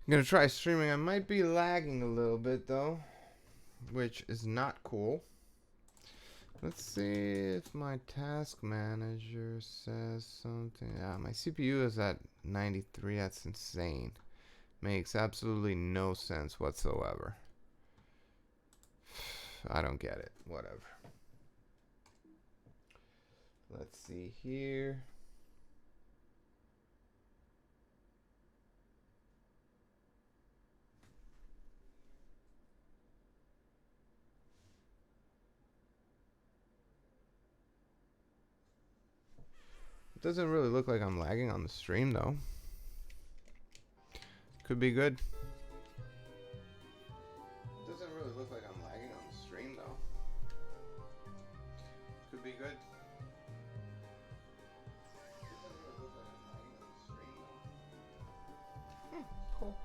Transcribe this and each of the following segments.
I'm gonna try streaming. I might be lagging a little bit though, which is not cool. Let's see if my task manager says something. Yeah, my CPU is at 93. That's insane. Makes absolutely no sense whatsoever. I don't get it. Whatever. Let's see here. It doesn't really look like I'm lagging on the stream though. Could be good. Doesn't really look like I'm lagging on the stream though. Could be good. Doesn't really look like I'm lagging on the stream though. Cool.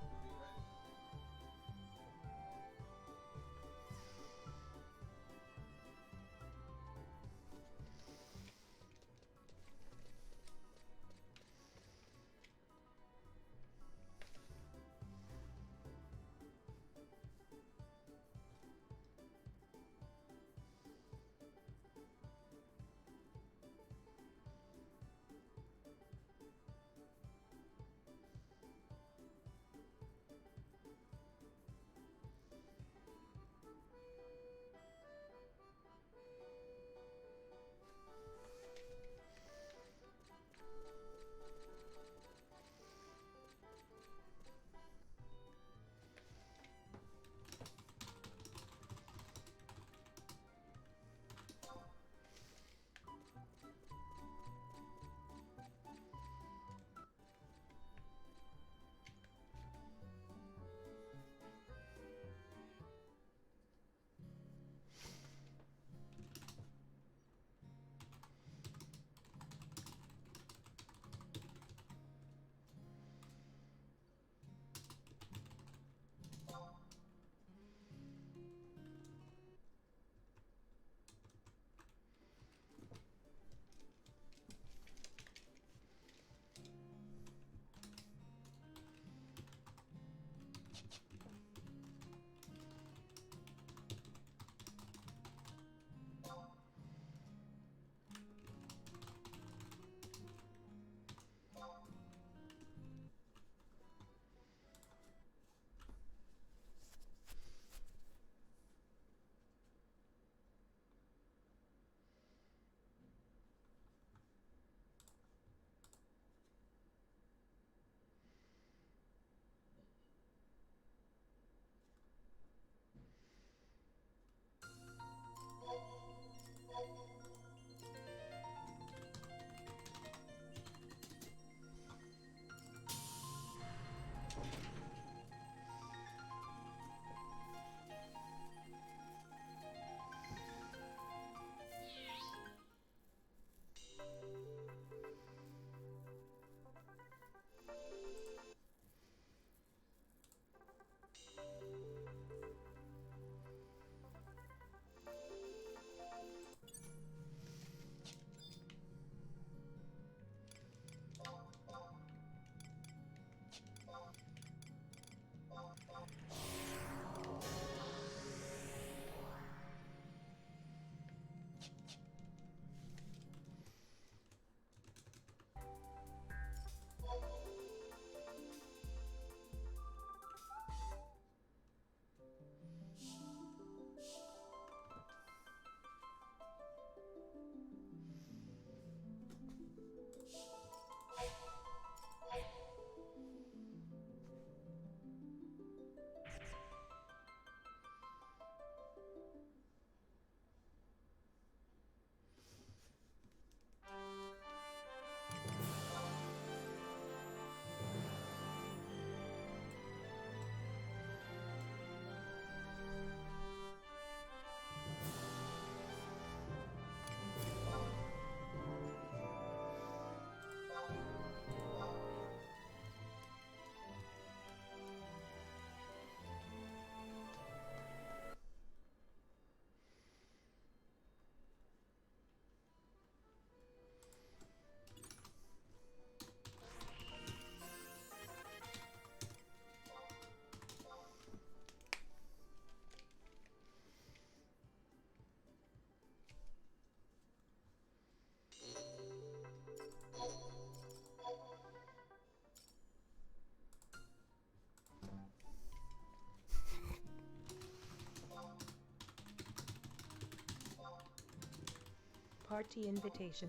party invitation.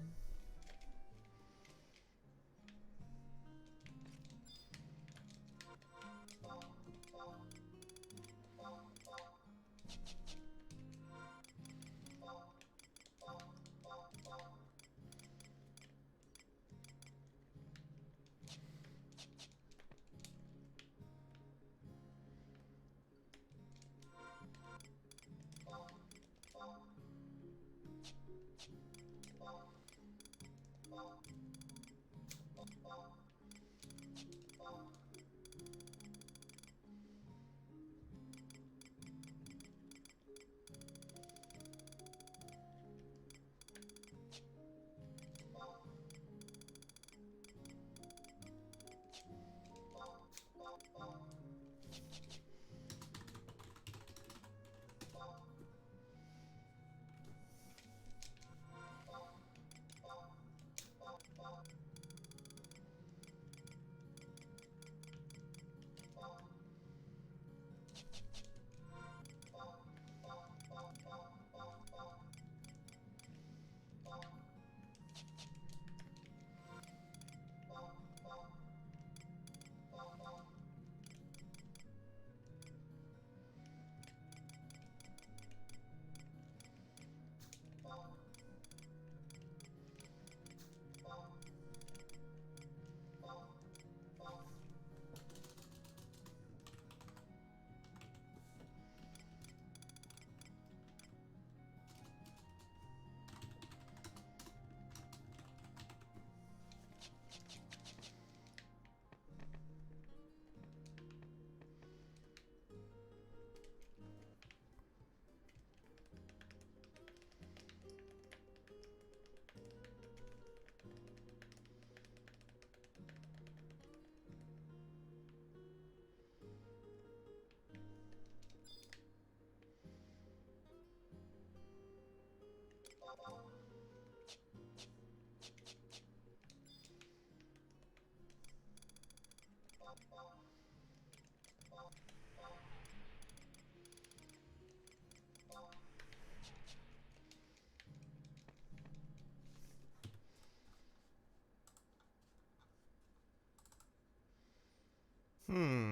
Hmm.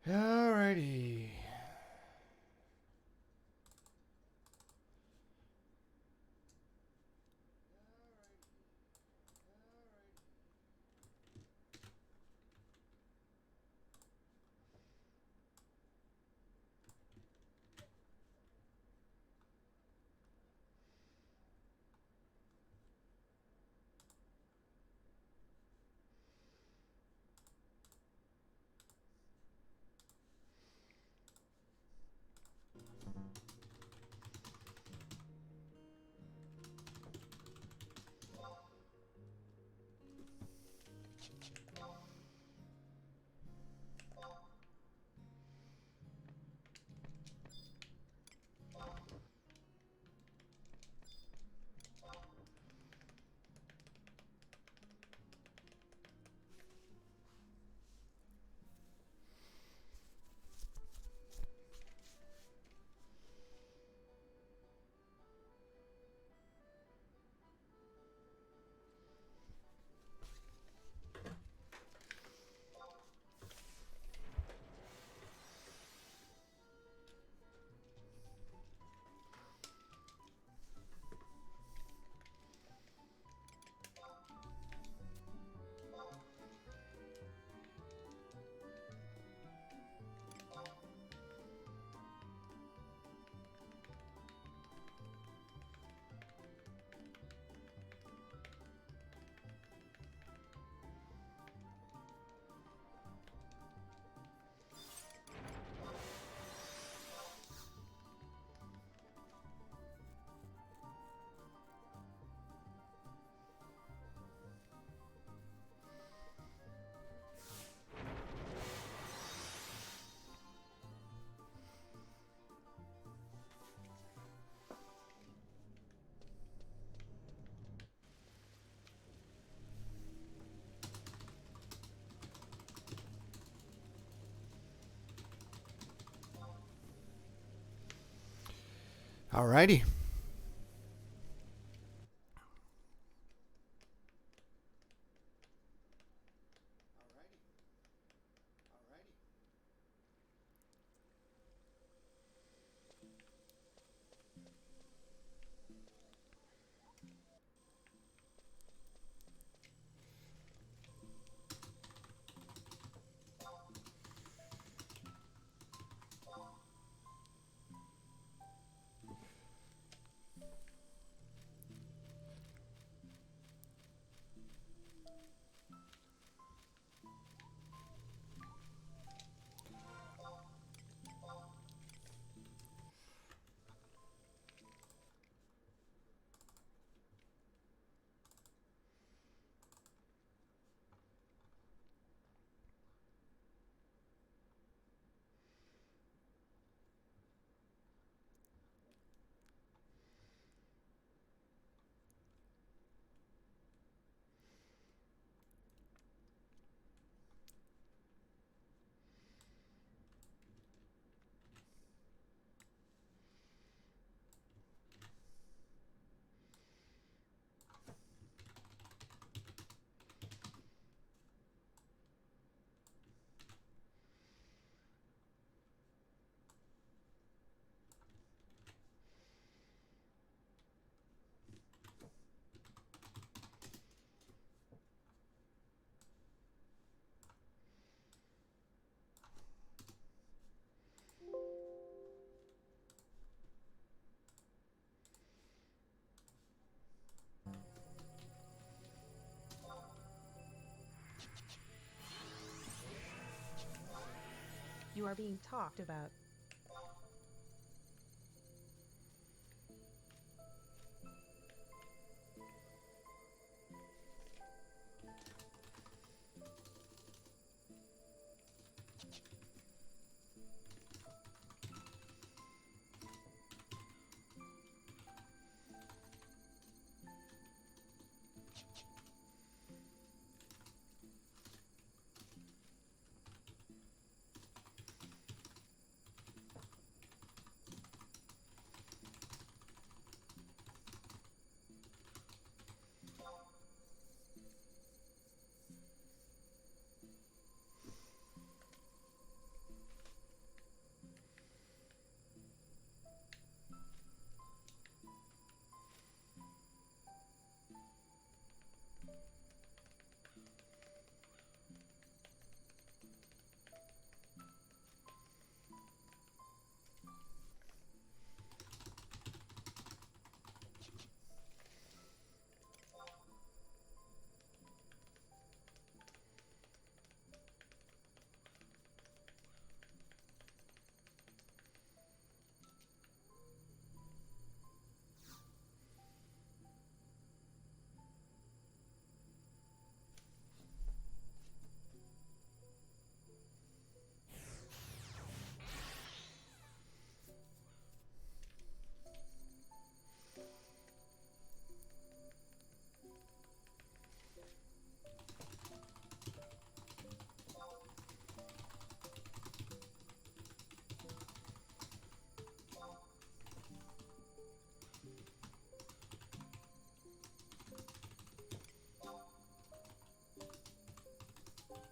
Alrighty. Alrighty. You are being talked about.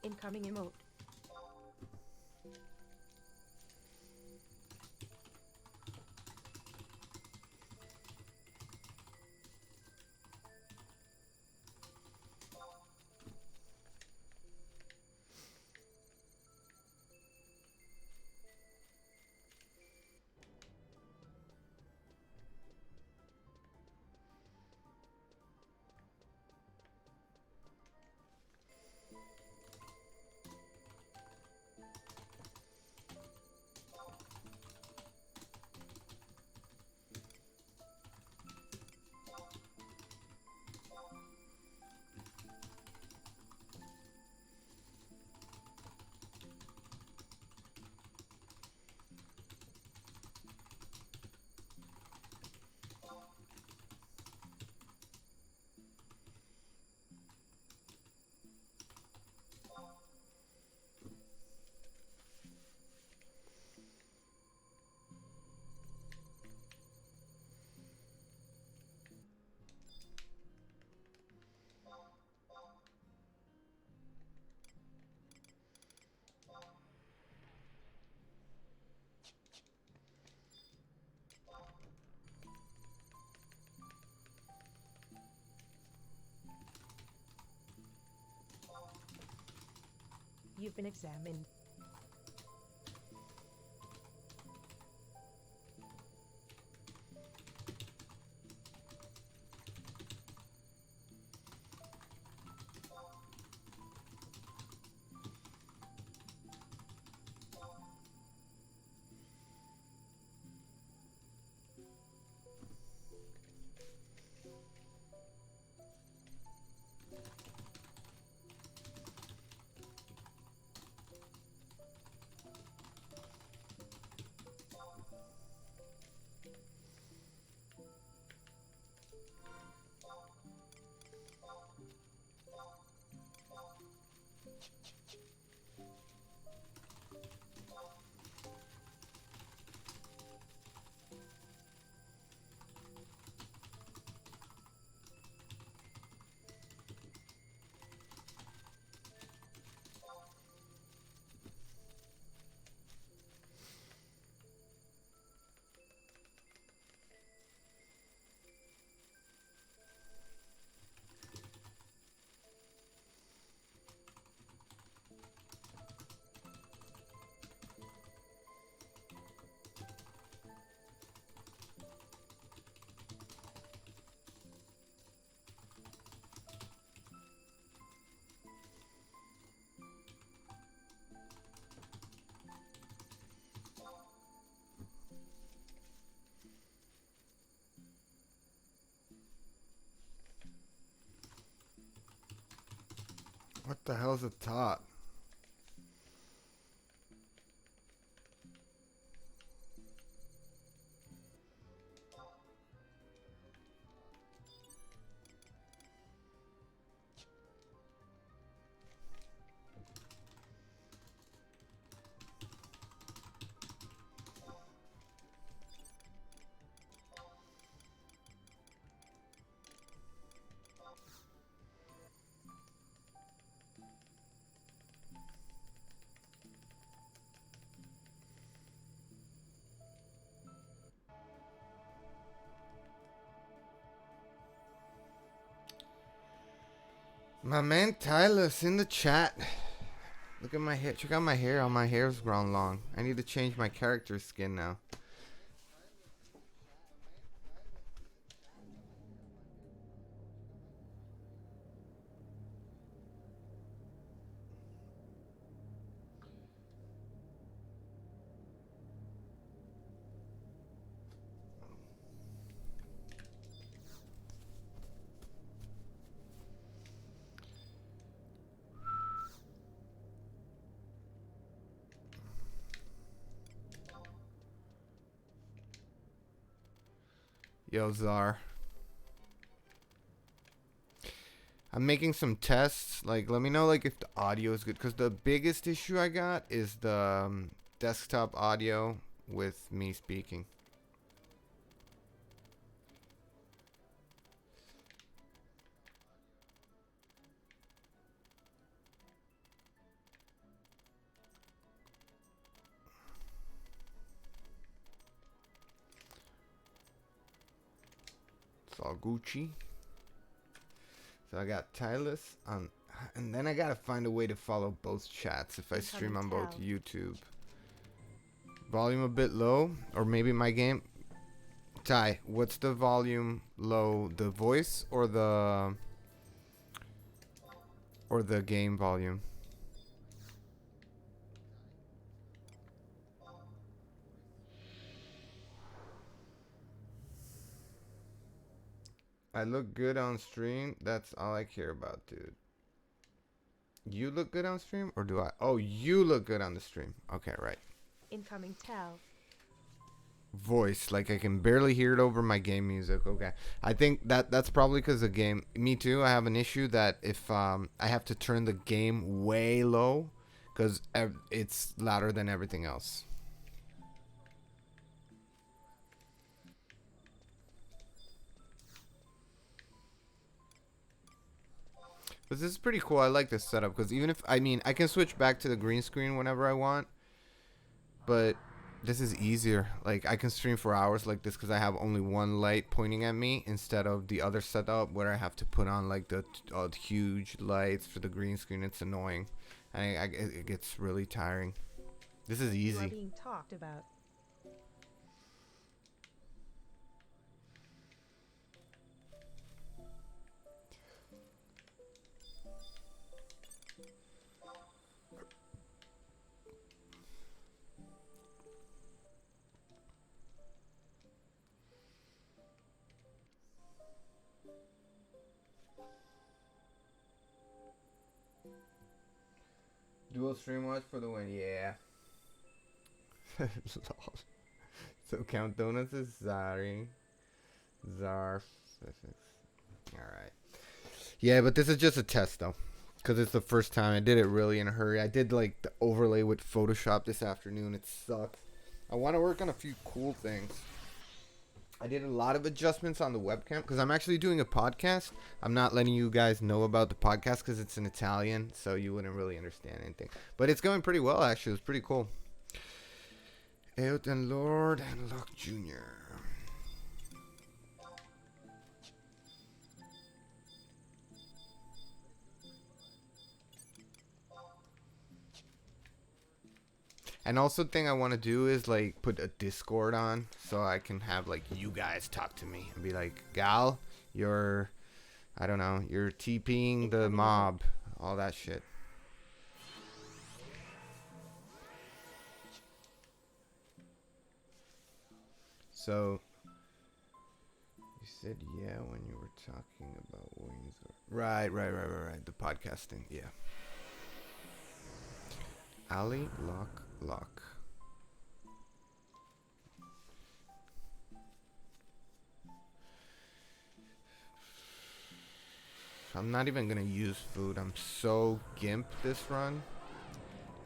Incoming emote. You've been examined. What the hell's a tot? My man Tyler's in the chat. Look at my hair. Check out my hair. All my hair's grown long. I need to change my character skin now. Yo, Czar. I'm making some tests. Like, let me know like if the audio is good. Because the biggest issue I got is the desktop audio with me speaking. It's all Gucci. So I got Tylus on, and then I gotta find a way to follow both chats if I stream on both YouTube. Volume a bit low, or maybe my game. Ty, what's the volume low? The voice or the game volume? I look good on stream. That's all I care about, dude. You look good on stream, or do I? Oh, you look good on the stream. Okay, right. Incoming tell. Voice, like I can barely hear it over my game music. Okay, I think that's probably because the game. Me too. I have an issue that if I have to turn the game way low, because it's louder than everything else. But this is pretty cool. I like this setup because even if I can switch back to the green screen whenever I want, but this is easier. Like I can stream for hours like this because I have only one light pointing at me instead of the other setup where I have to put on like the huge lights for the green screen. It's annoying. and it gets really tiring. This is You are easy. being talked about. Dual stream watch for the win, yeah. So count donuts is Zari. Zarf. Alright. Yeah, but this is just a test though. Because it's the first time. I did it really in a hurry. I did like the overlay with Photoshop this afternoon. It sucks. I want to work on a few cool things. I did a lot of adjustments on the webcam because I'm actually doing a podcast. I'm not letting you guys know about the podcast because it's in Italian, so you wouldn't really understand anything. But it's going pretty well, actually. It's pretty cool. Eot and Lord and Luck Jr. And also thing I want to do is like put a Discord on so I can have like you guys talk to me and be like, Gal, you're, I don't know, you're TPing the mob, all that shit. So, you said yeah when you were talking about wings. Right. The podcasting, yeah. Ali Lock. I'm not even gonna use food. I'm so gimp this run.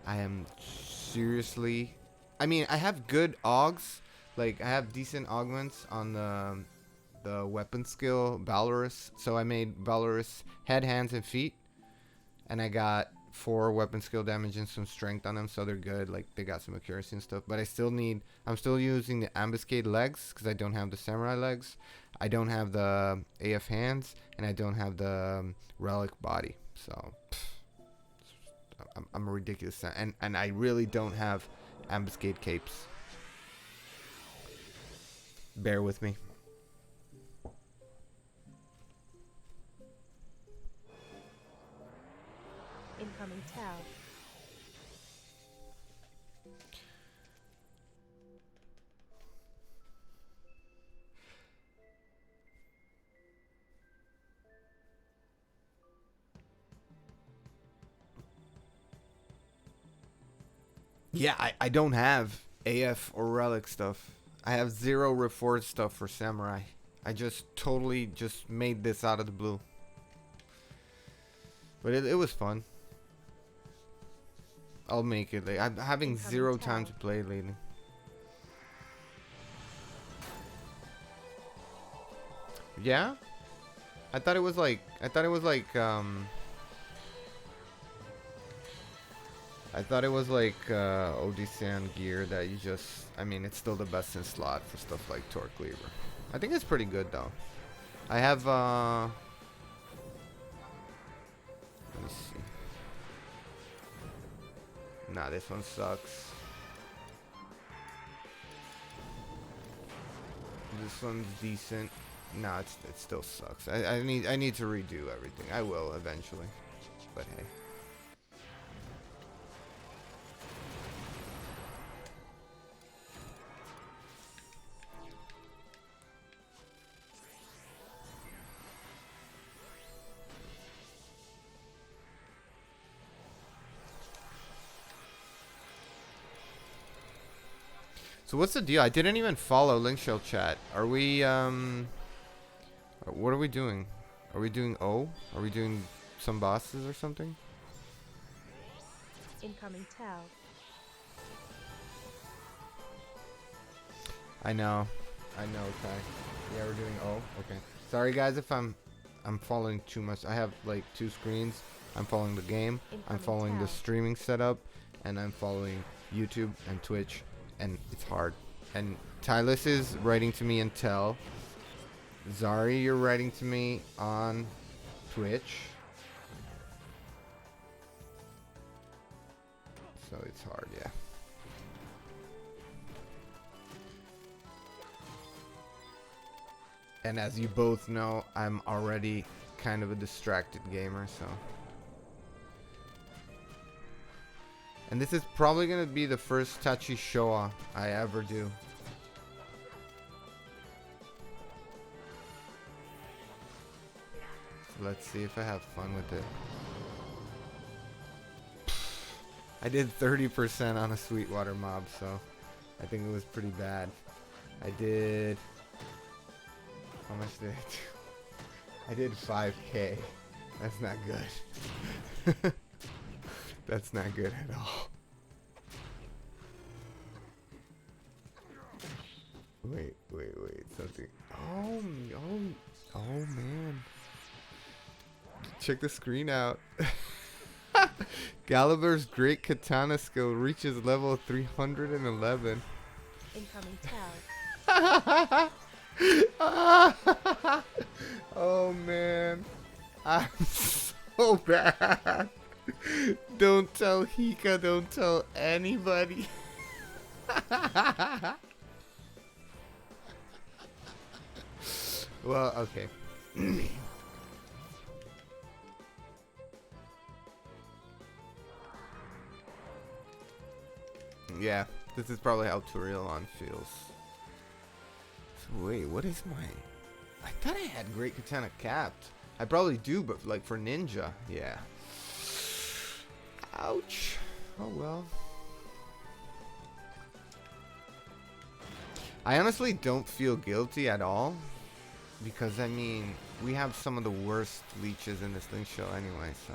I am seriously. I mean, I have good augs. Like I have decent augments on the weapon skill Valorous. So I made Valorous head, hands, and feet, and I got 4 weapon skill damage and some strength on them, so they're good. Like they got some accuracy and stuff. But I'm still using the ambuscade legs because I don't have the samurai legs. I don't have the AF hands, and I don't have the relic body. So I'm a ridiculous, and I really don't have ambuscade capes. Bear with me. Incoming Tau. Yeah, I don't have AF or relic stuff. I have 0 reforged stuff for samurai. I just totally just made this out of the blue. But it was fun. I'll make it. Like, I'm having Incoming 0 Tau. time to play lately. Yeah? I thought it was like Odyssean gear that you just, I mean, it's still the best in slot for stuff like Torque Lever. I think it's pretty good though. I have let me see. Nah, this one sucks. This one's decent. Nah, it still sucks. I need to redo everything. I will eventually. But hey. So what's the deal? I didn't even follow Link Shell chat. Are we what are we doing? Are we doing O? Are we doing some bosses or something? Incoming Tau. I know, Kai. Yeah, we're doing O. Okay. Sorry guys if I'm following too much. I have like 2 screens. I'm following the game. I'm Incoming following the Tau. streaming setup, and I'm following YouTube and Twitch, and it's hard. And Tylus is writing to me in Tel. Zari, you're writing to me on Twitch. So it's hard, yeah. And as you both know, I'm already kind of a distracted gamer, so. And this is probably going to be the first touchy Showa I ever do. So let's see if I have fun with it. I did 30% on a Sweetwater mob, so I think it was pretty bad. I did... How much did I do? I did 5k. That's not good. That's not good at all. Wait. Something. Oh, man. Check the screen out. Galiber's great katana skill reaches level 311. Incoming Tau. Oh man, I'm so bad. Don't tell Hika, don't tell anybody. Well, okay. Yeah, this is probably how Turielon feels. So wait, what is my... I thought I had Great Katana capped. I probably do, but like for ninja, yeah. Ouch. Oh well. I honestly don't feel guilty at all. Because, I mean, we have some of the worst leeches in this thing show anyway, so...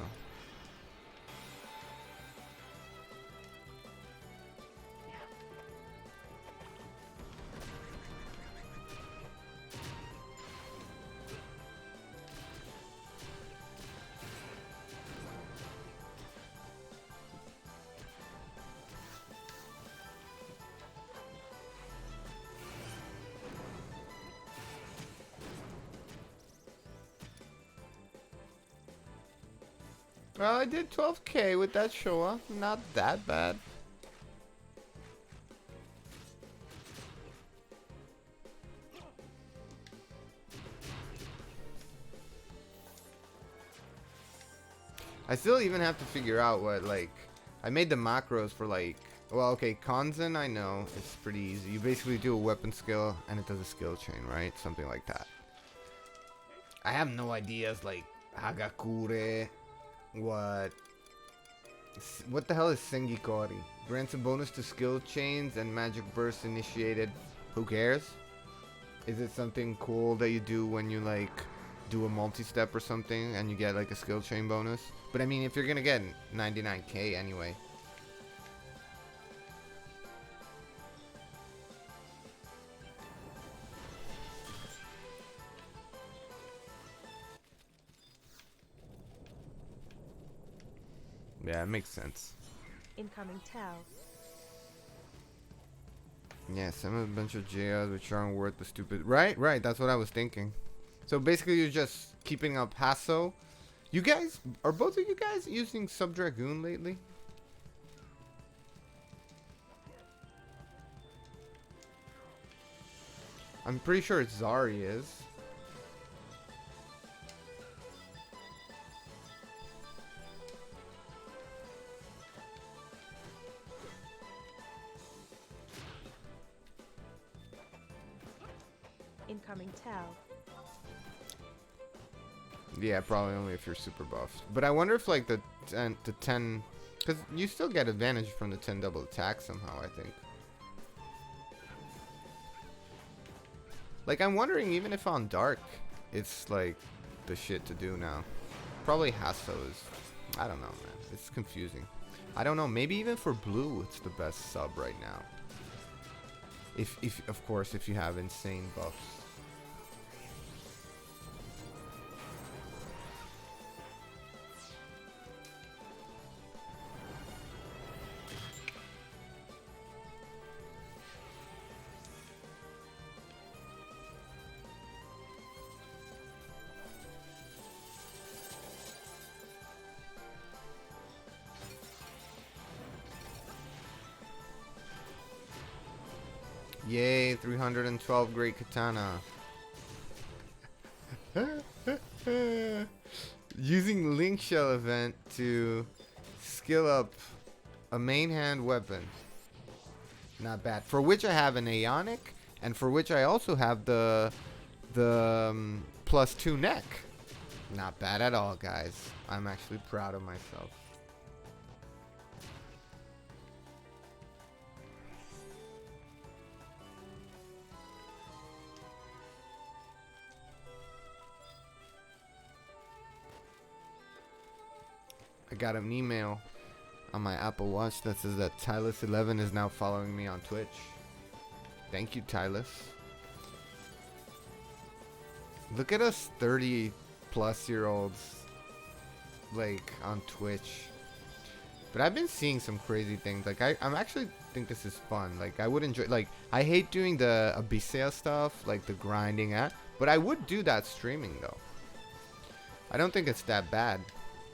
Well, I did 12k with that Showa. Not that bad. I still even have to figure out what, like... I made the macros for, like... Well, okay, Kanzen, I know. It's pretty easy. You basically do a weapon skill, and it does a skill chain, right? Something like that. I have no ideas, like... Hagakure... What the hell is Sengikori? Grants a bonus to skill chains and magic burst initiated. Who cares? Is it something cool that you do when you like do a multi-step or something and you get like a skill chain bonus? But I mean, if you're gonna get 99k anyway. Yeah, it makes sense. Incoming Tau. Yeah, send a bunch of JRs which aren't worth the stupid... Right, that's what I was thinking. So basically you're just keeping up Hasso. You guys, are both of you guys using Sub-Dragoon lately? I'm pretty sure Zari is. Incoming Tau. Yeah, probably only if you're super buffed. But I wonder if like the 10, because you still get advantage from the 10 double attack somehow, I think. Like I'm wondering even if on dark, it's like the shit to do now. Probably Hasso is, I don't know, man. It's confusing. I don't know, maybe even for blue, it's the best sub right now. If of course, if you have insane buffs. Yay, 312 great katana. Using link shell event to skill up a main hand weapon. Not bad. For which I have an Aeonic, and for which I also have the +2 neck. Not bad at all, guys. I'm actually proud of myself. I got an email on my Apple Watch that says that Tylus11 is now following me on Twitch. Thank you, Tylus. Look at us 30-plus-year-olds, like, on Twitch. But I've been seeing some crazy things. Like, I'm actually think this is fun. Like, I would enjoy, like, I hate doing the Abyssea stuff, like the grinding at, but I would do that streaming, though. I don't think it's that bad.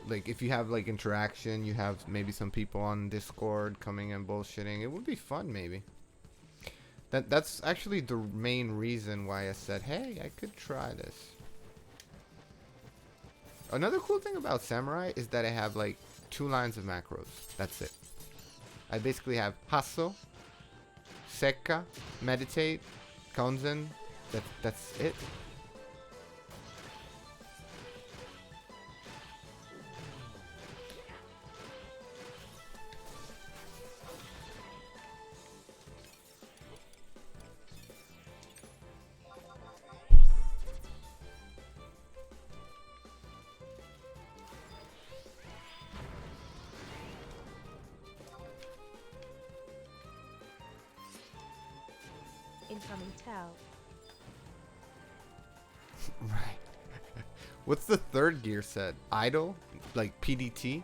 Like, if you have, like, interaction, you have maybe some people on Discord coming and bullshitting, it would be fun, maybe. That's actually the main reason why I said, hey, I could try this. Another cool thing about Samurai is that I have, like, 2 lines of macros. That's it. I basically have Hasso, Sekka, Meditate, Konzen. That's it. Incoming Tau. Right. What's the third gear set? Idol? Like PDT?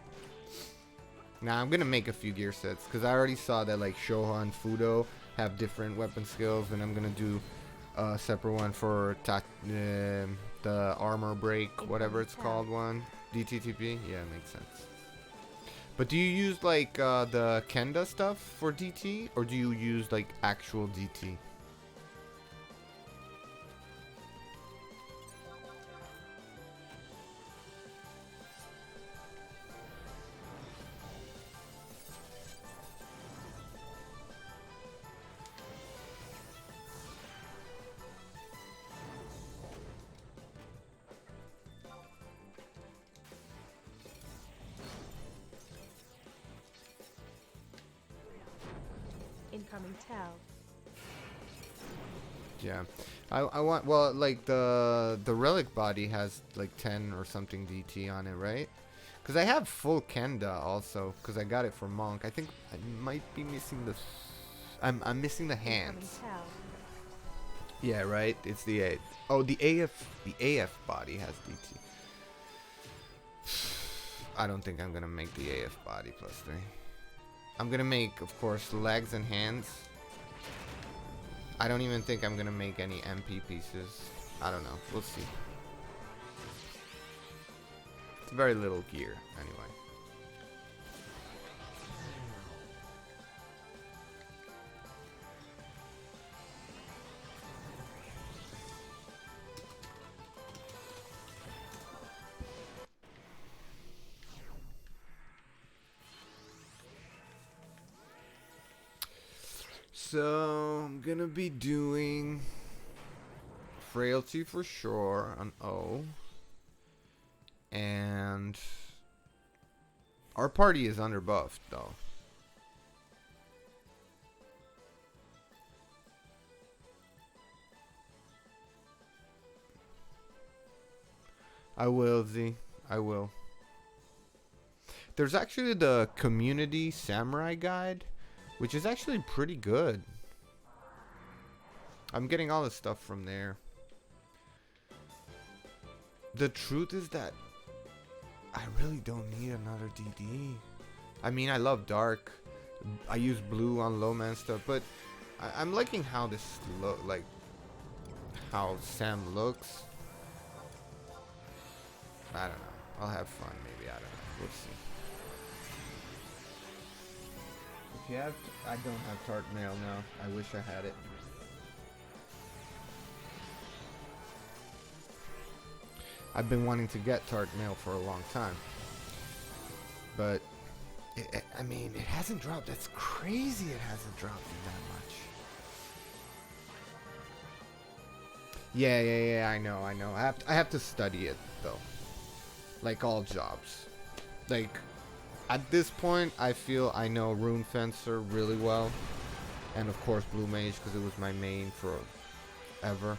Nah, I'm gonna make a few gear sets because I already saw that like Shoha and Fudo have different weapon skills, and I'm gonna do a separate one for the armor break, whatever it's called one. DTTP? Yeah, it makes sense. But do you use like the Kenda stuff for DT, or do you use like actual DT? Incoming Tau. Yeah, I want, well, like the relic body has like 10 or something DT on it, right? Because I have full Kenda also, because I got it for Monk. I think I might be missing the I'm missing the hands. Incoming Tau. Yeah, right. It's the A. Oh, the AF body has DT. I don't think I'm gonna make the AF body +3. I'm gonna make, of course, legs and hands. I don't even think I'm gonna make any MP pieces. I don't know. We'll see. It's very little gear, anyway. So I'm gonna be doing Frailty for sure on O, and our party is underbuffed though. I will, Z. I will. There's actually the community samurai guide, which is actually pretty good. I'm getting all the stuff from there. The truth is that I really don't need another DD. I mean, I love dark. I use blue on low man stuff, but I'm liking how this like how Sam looks. I don't know. I'll have fun maybe. I don't know. We'll see. If you have, I don't have tart mail now. I wish I had it. I've been wanting to get Tart Mail for a long time. But, I mean, it hasn't dropped. That's crazy it hasn't dropped that much. Yeah, I know. I have to study it, though. Like all jobs. Like, at this point, I feel I know Rune Fencer really well. And, of course, Blue Mage, because it was my main forever.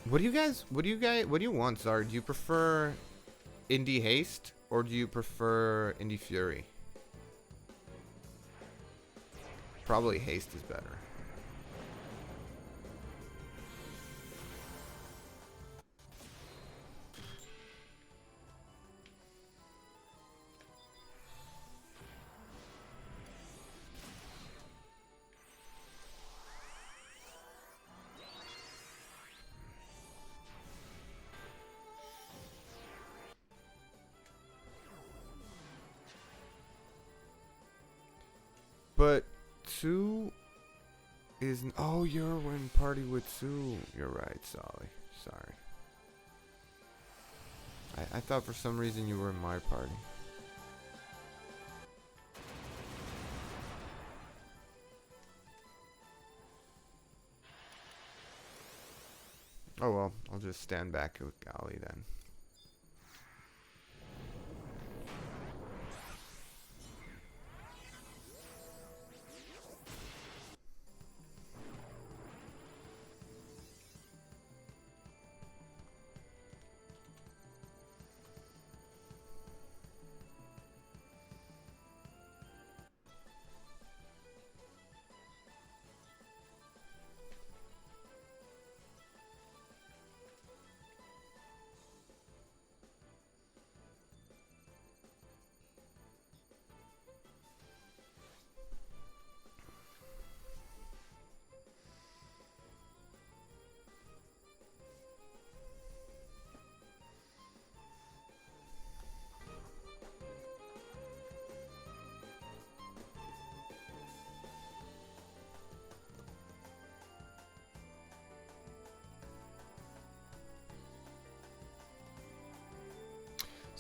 What do you want, Zara? Do you prefer Indie Haste or do you prefer Indie Fury? Probably Haste is better. But Sue is... Oh, you're in party with Sue. You're right, Solly. Sorry. I thought for some reason you were in my party. Oh well, I'll just stand back with Gali then.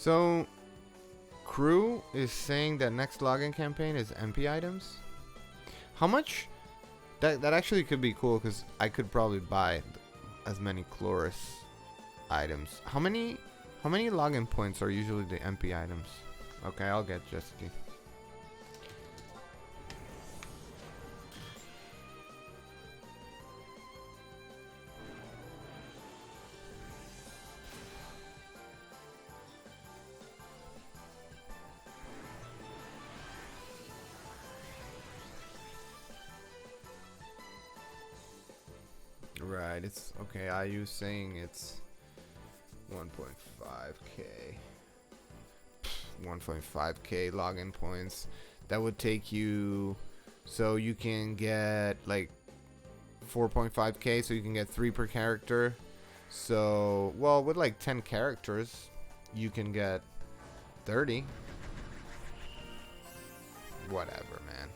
So, Crew is saying that next login campaign is MP items. How much? That actually could be cool because I could probably buy as many Chloris items. How many login points are usually the MP items? Okay, I'll get Jessica. Right, it's okay. IU saying it's 1.5k. 1.5k login points. That would take you, so you can get like 4.5k, so you can get 3 per character. So, well, with like 10 characters, you can get 30. Whatever, man.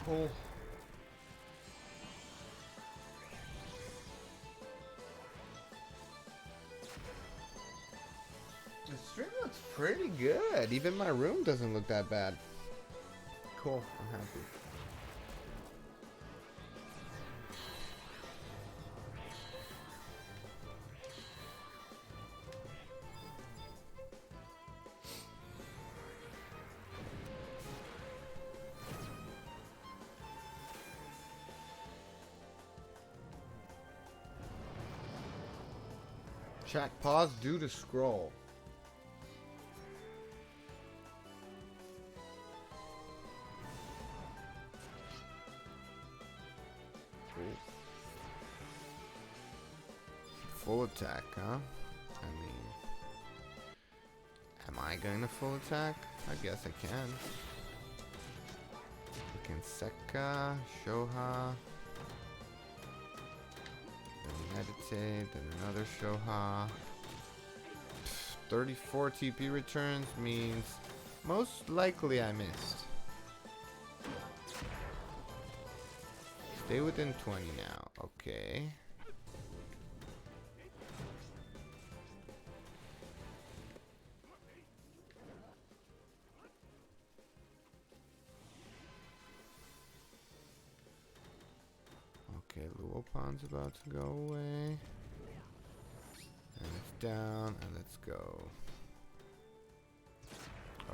Cool. The stream looks pretty good. Even my room doesn't look that bad. Cool. I'm happy. Chat pause due to scroll. Cool. Full attack, huh? I mean, am I going to full attack? I guess I can. We can Sekka, Shoha, then meditate, then another Shoha. 34 TP returns means most likely I missed. Stay within 20 now. Okay. Okay, Luopan's about to go away. And it's down, and let's go.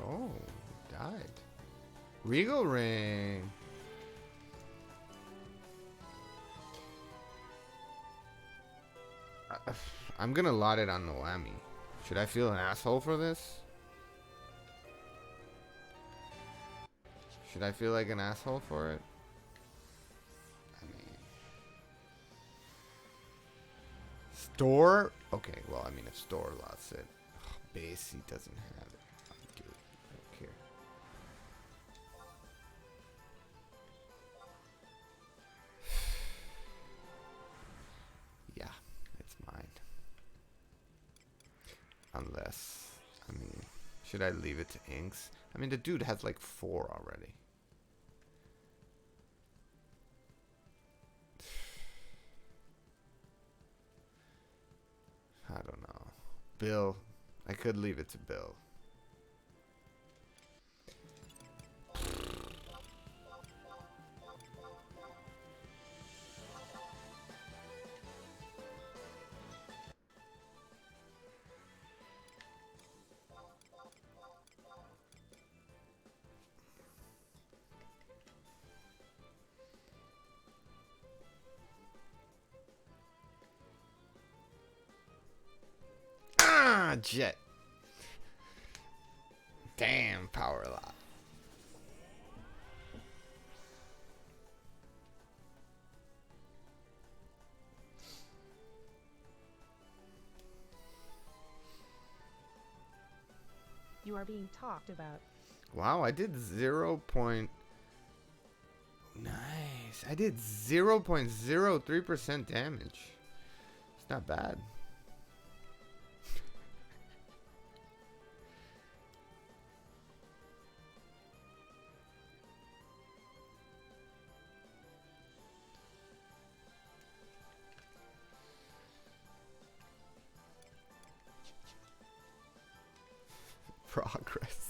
Oh, died. Regal Ring. I'm gonna lot it on the Lemme. Should I feel an asshole for this? Should I feel like an asshole for it? I mean, store? Okay, well, I mean, if store lots it. Oh, base, he doesn't have it. Dude, I don't care. Yeah, it's mine. Unless, I mean, should I leave it to Inks? I mean, the dude has like 4 already. I don't know. Bill. I could leave it to Bill. Ah, jet. Damn, power lot. You are being talked about. Wow, I did 0. Nice. I did 0.03% damage. It's not bad. Progress.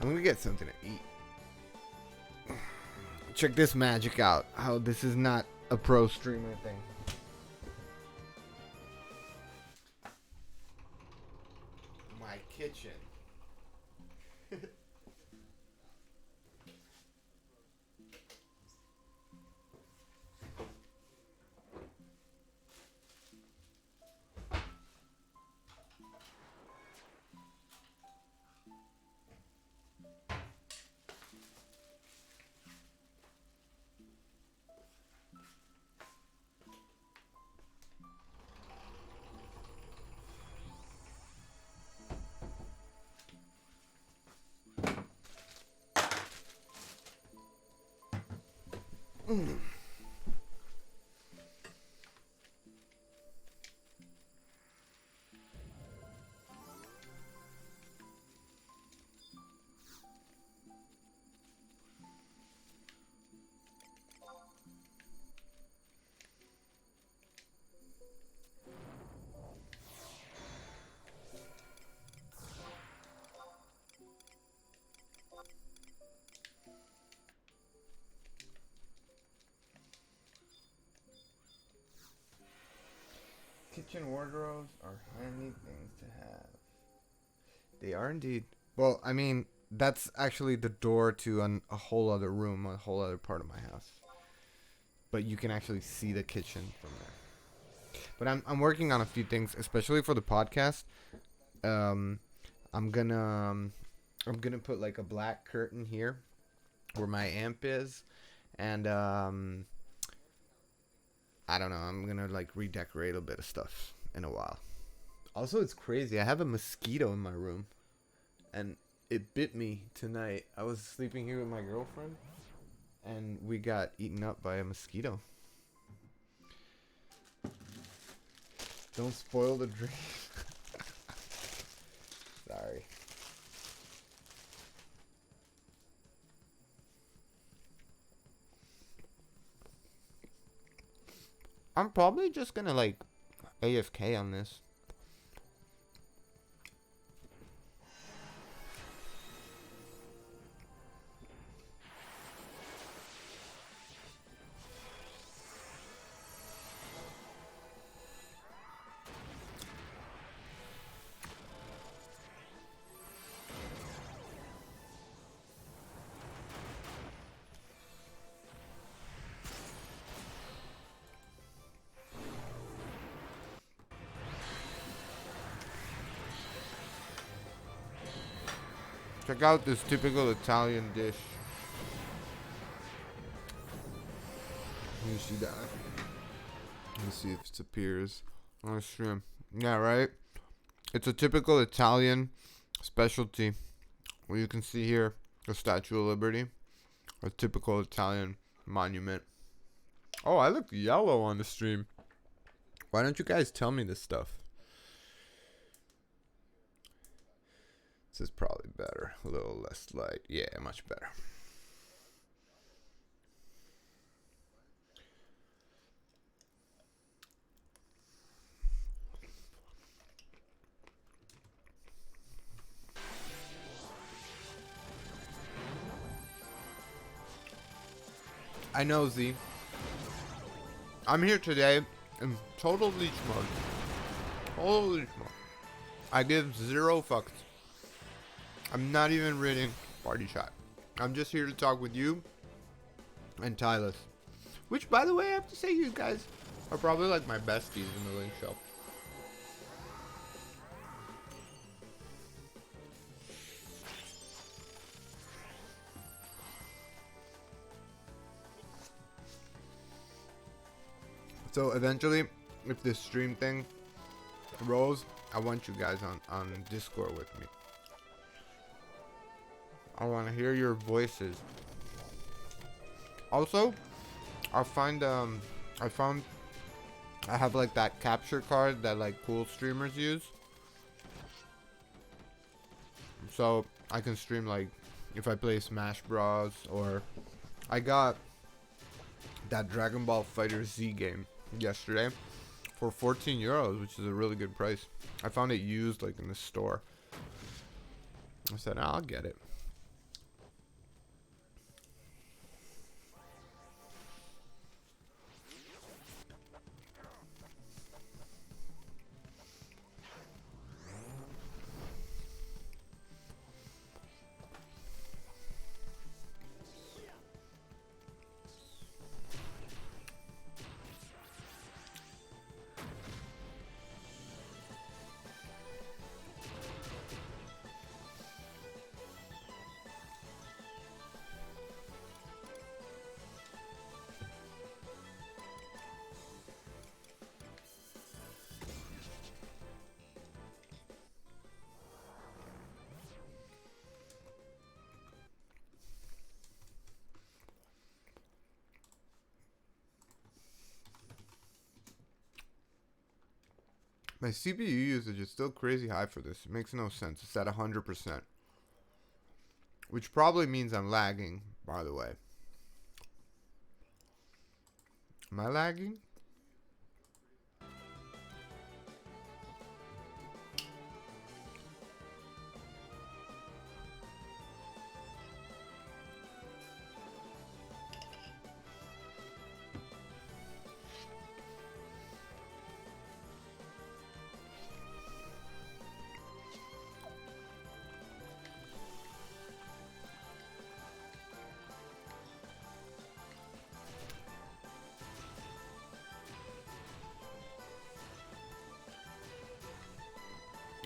I'm gonna get something to eat. Check this magic out. How this is not a pro streamer thing. My kitchen. Kitchen wardrobes are handy things to have. They are indeed. Well, I mean, that's actually the door to a whole other room, a whole other part of my house. But you can actually see the kitchen from there. But I'm working on a few things, especially for the podcast. Um, I'm gonna put like a black curtain here where my amp is, and I don't know. I'm gonna like redecorate a bit of stuff in a while. Also, it's crazy. I have a mosquito in my room, and it bit me tonight. I was sleeping here with my girlfriend, and we got eaten up by a mosquito. Don't spoil the dream. Sorry. I'm probably just gonna like AFK on this. Check out this typical Italian dish. You see that? Let me see if it appears on the stream. Yeah, right? It's a typical Italian specialty. Well, you can see here the Statue of Liberty. A typical Italian monument. Oh, I look yellow on the stream. Why don't you guys tell me this stuff? This is probably better. A little less light. Yeah, much better. I know, Z. I'm here today in total leech mode. Total leech mode. I give 0 fucks. I'm not even reading party chat. I'm just here to talk with you and Tylus. Which, by the way, I have to say you guys are probably like my besties in the Link Show. So eventually, if this stream thing rolls, I want you guys on Discord with me. I want to hear your voices. Also, I found I have like that capture card that like cool streamers use. So I can stream like if I play Smash Bros. Or I got that Dragon Ball Fighter Z game yesterday for 14 euros, which is a really good price. I found it used like in the store. I said, I'll get it. My CPU usage is still crazy high for this. It makes no sense. It's at 100%. Which probably means I'm lagging, by the way. Am I lagging?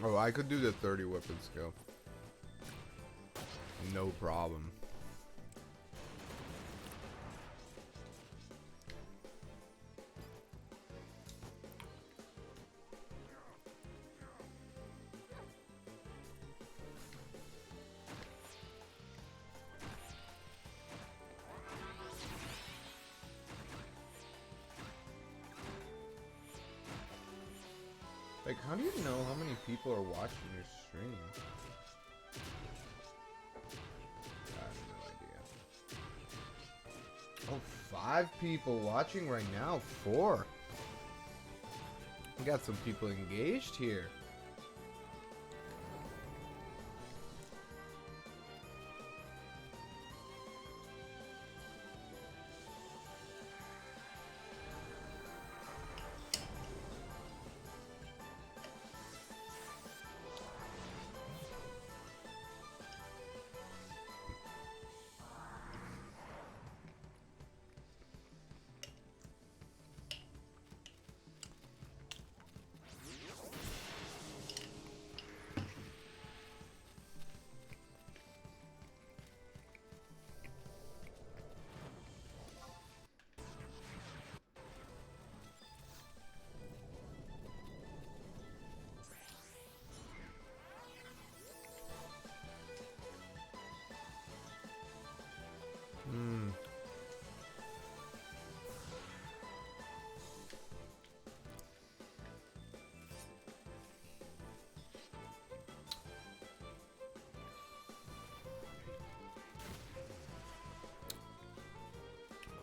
Oh, I could do the 30 weapon skill. No problem. Like, how do you know how many people are watching your stream? I have no idea. Oh, 5 people watching right now. 4. We got some people engaged here.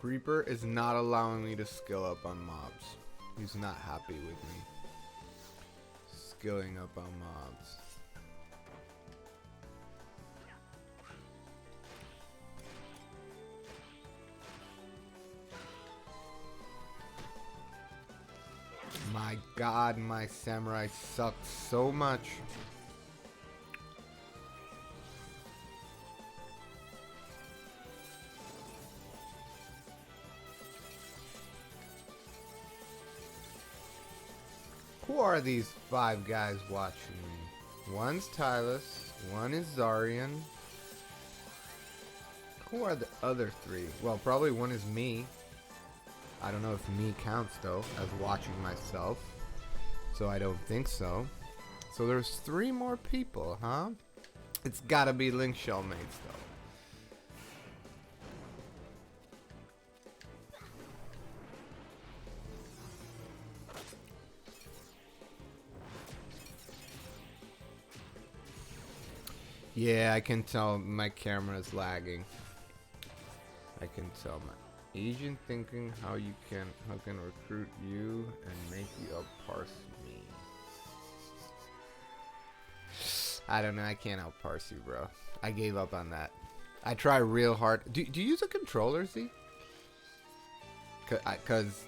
Creeper is not allowing me to skill up on mobs. He's not happy with me skilling up on mobs. My god, my samurai sucked so much. Who are these 5 guys watching me? One's Tylus, one is Zarian. Who are the other 3? Well, probably one is me. I don't know if me counts though as watching myself, so I don't think so. So there's 3 more people, huh? It's gotta be Link Shell mates though. Yeah, I can tell my camera is lagging. I can tell my agent thinking how can recruit you and make you outparse me. I don't know, I can't outparse you, bro. I gave up on that. I try real hard. Do you use a controller, Z? Cause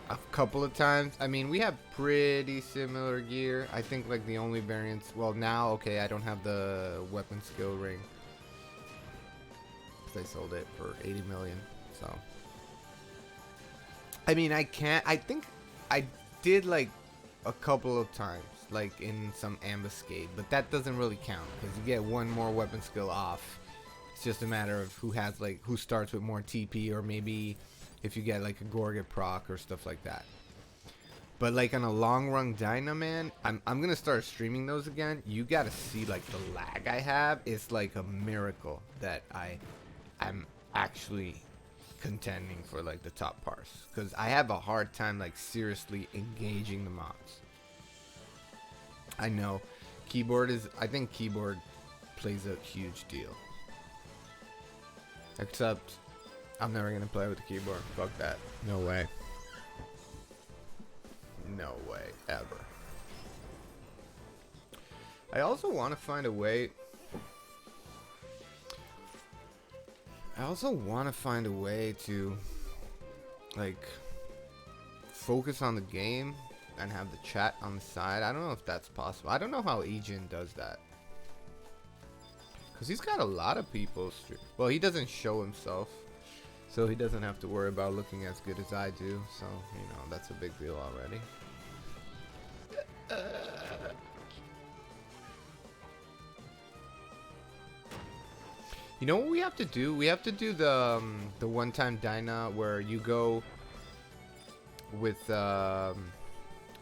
a couple of times, I mean, we have pretty similar gear. I think like the only variance, well now, okay, I don't have the weapon skill ring. Cause I sold it for 80 million, so. I mean, I think I did like a couple of times, like in some ambuscade, but that doesn't really count because you get 1 more weapon skill off. It's just a matter of who starts with more TP, or maybe if you get like a Gorget proc or stuff like that. But like on a long run Dynaman, I'm gonna start streaming those again. You gotta see like the lag I have. It's like a miracle that I'm actually contending for like the top parse, because I have a hard time like seriously engaging the mobs. I know I think keyboard plays a huge deal, except I'm never gonna play with the keyboard. Fuck that. No way. No way ever. I also want to find a way to like focus on the game and have the chat on the side. I don't know if that's possible. I don't know how Ejin does that, because he's got a lot of people. Well, he doesn't show himself, so he doesn't have to worry about looking as good as I do. So, you know, that's a big deal already. You know what we have to do? We have to do the one-time Dyna where you go with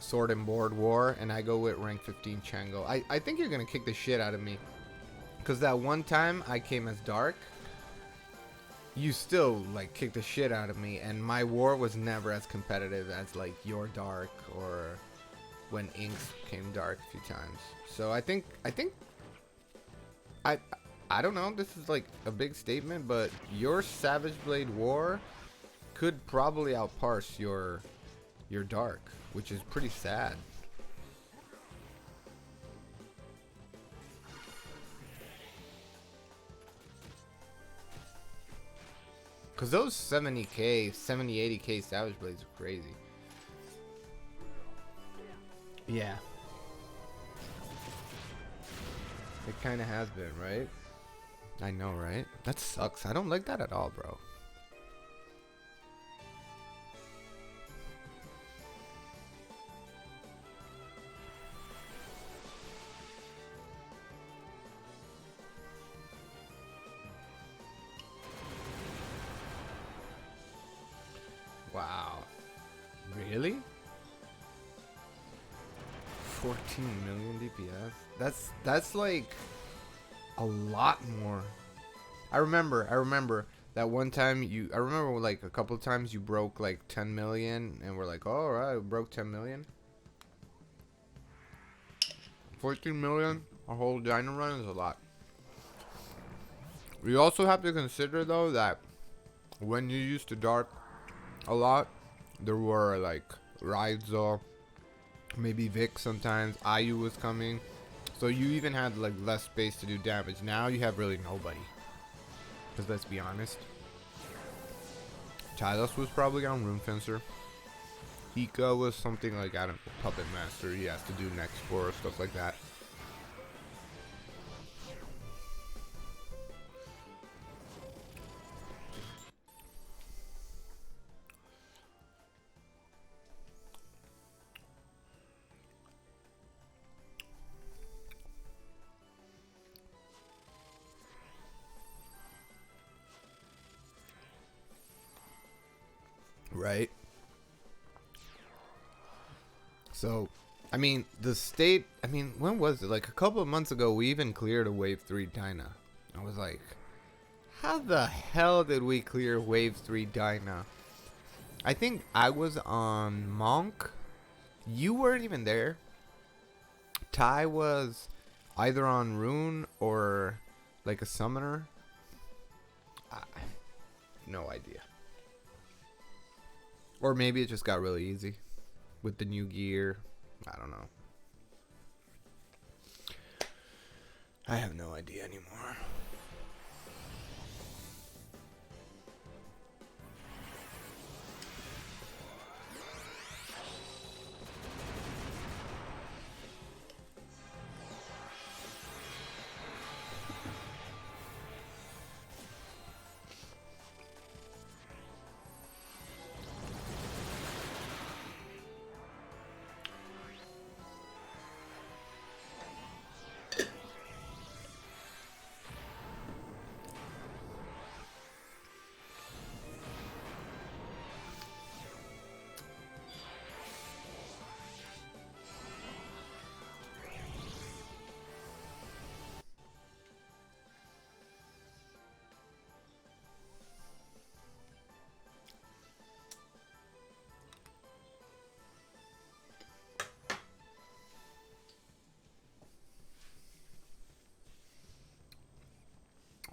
Sword and Board War, and I go with rank 15 Chango. I think you're gonna kick the shit out of me, cause that one time I came as Dark, you still like kicked the shit out of me, and my war was never as competitive as like your Dark or when Inks came Dark a few times. So I think I don't know, this is like a big statement, but your Savage Blade War could probably outparse your Dark, which is pretty sad. Cause those 70k, 80k Savage Blades are crazy. Yeah. It kinda has been, right? I know, right? That sucks. I don't like that at all, bro. Wow. Really? 14 million DPS? That's like a lot more. I remember that one time I remember like a couple of times you broke like 10 million and we're like, oh, all right, we broke 10 million. 14 million, a whole Dyna run is a lot. We also have to consider though that when you used to Dark a lot, there were like Raizo, maybe Vic sometimes, Ayu was coming. So you even had like less space to do damage. Now you have really nobody. Because let's be honest, Tylos was probably on Rune Fencer. Hika was something like, I don't know, Puppet Master. He has to do next for stuff like that. Right? So, I mean, the state, I mean, when was it? Like a couple of months ago, we even cleared a Wave 3 Dyna. I was like, how the hell did we clear Wave 3 Dyna? I think I was on Monk. You weren't even there. Ty was either on Rune or like a Summoner. No idea. Or maybe it just got really easy with the new gear. I don't know. I have no idea anymore.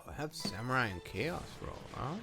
I have Samurai and Chaos roll, huh?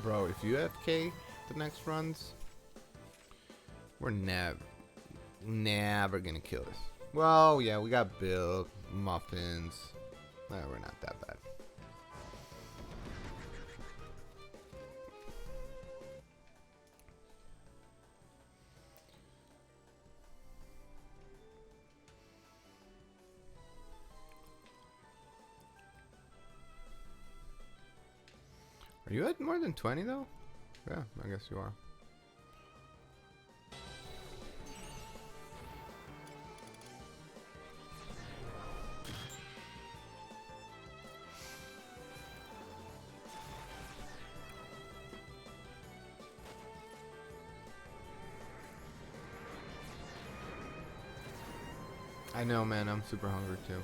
Bro, if you FK the next runs, we're never gonna kill this. Well, yeah, we got Bill, Muffins. we're not that bad. Are you at more than 20 though? Yeah, I guess you are. I know, man, I'm super hungry too.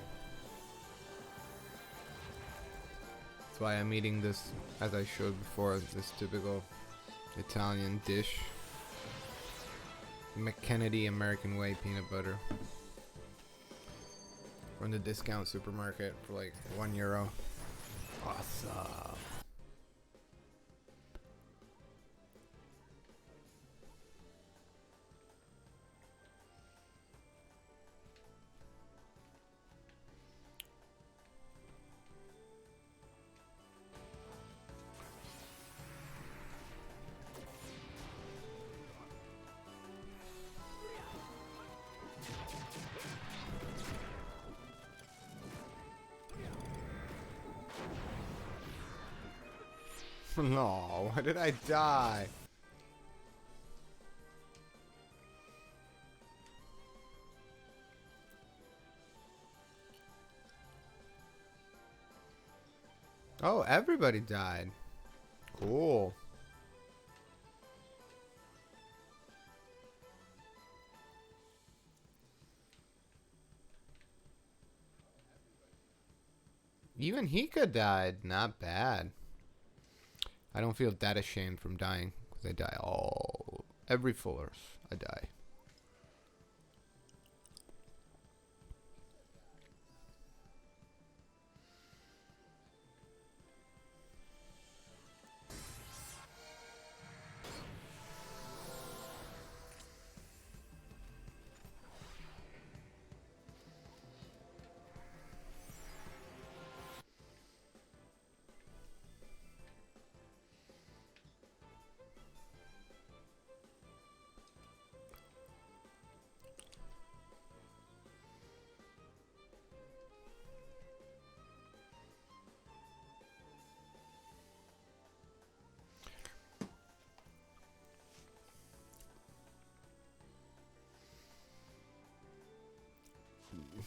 That's why I'm eating this, as I showed before, this typical Italian dish. McKennedy American Way peanut butter. From the discount supermarket for like €1. Awesome. No, why did I die? Oh, everybody died. Cool. Even Hika died. Not bad. I don't feel that ashamed from dying, because I die every full Earth. I die.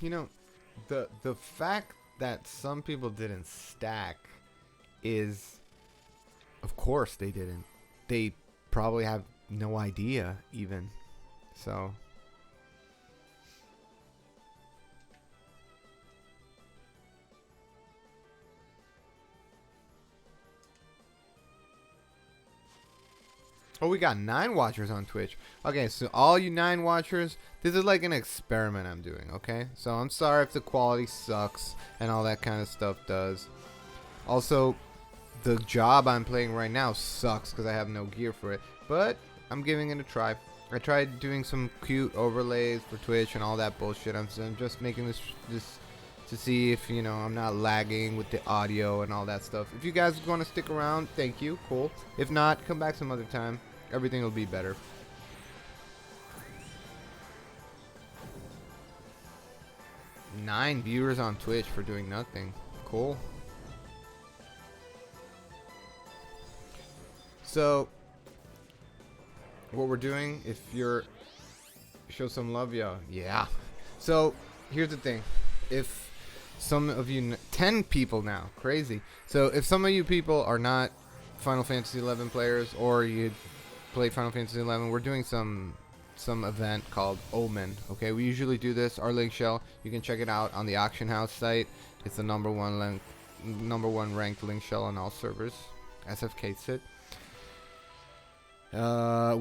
You know, the fact that some people didn't stack is, of course they didn't. They probably have no idea even. So oh, we got 9 watchers on Twitch. Okay, so all you 9 watchers, this is like an experiment I'm doing, okay? So I'm sorry if the quality sucks and all that kind of stuff does. Also, the job I'm playing right now sucks because I have no gear for it. But I'm giving it a try. I tried doing some cute overlays for Twitch and all that bullshit. I'm just making this to see if, you know, I'm not lagging with the audio and all that stuff. If you guys want to stick around, thank you. Cool. If not, come back some other time. Everything will be better. Nine viewers on Twitch for doing nothing. Cool. So, what we're doing, if you're... Show some love, yo. Yeah. So, here's the thing. If some of you... 10 people now. Crazy. So, if some of you people are not Final Fantasy XI players, or you play Final Fantasy XI, we're doing some event called Omen. Okay, we usually do this. Our link shell, you can check it out on the auction house site. It's the number one ranked link shell on all servers. SFCaitsith.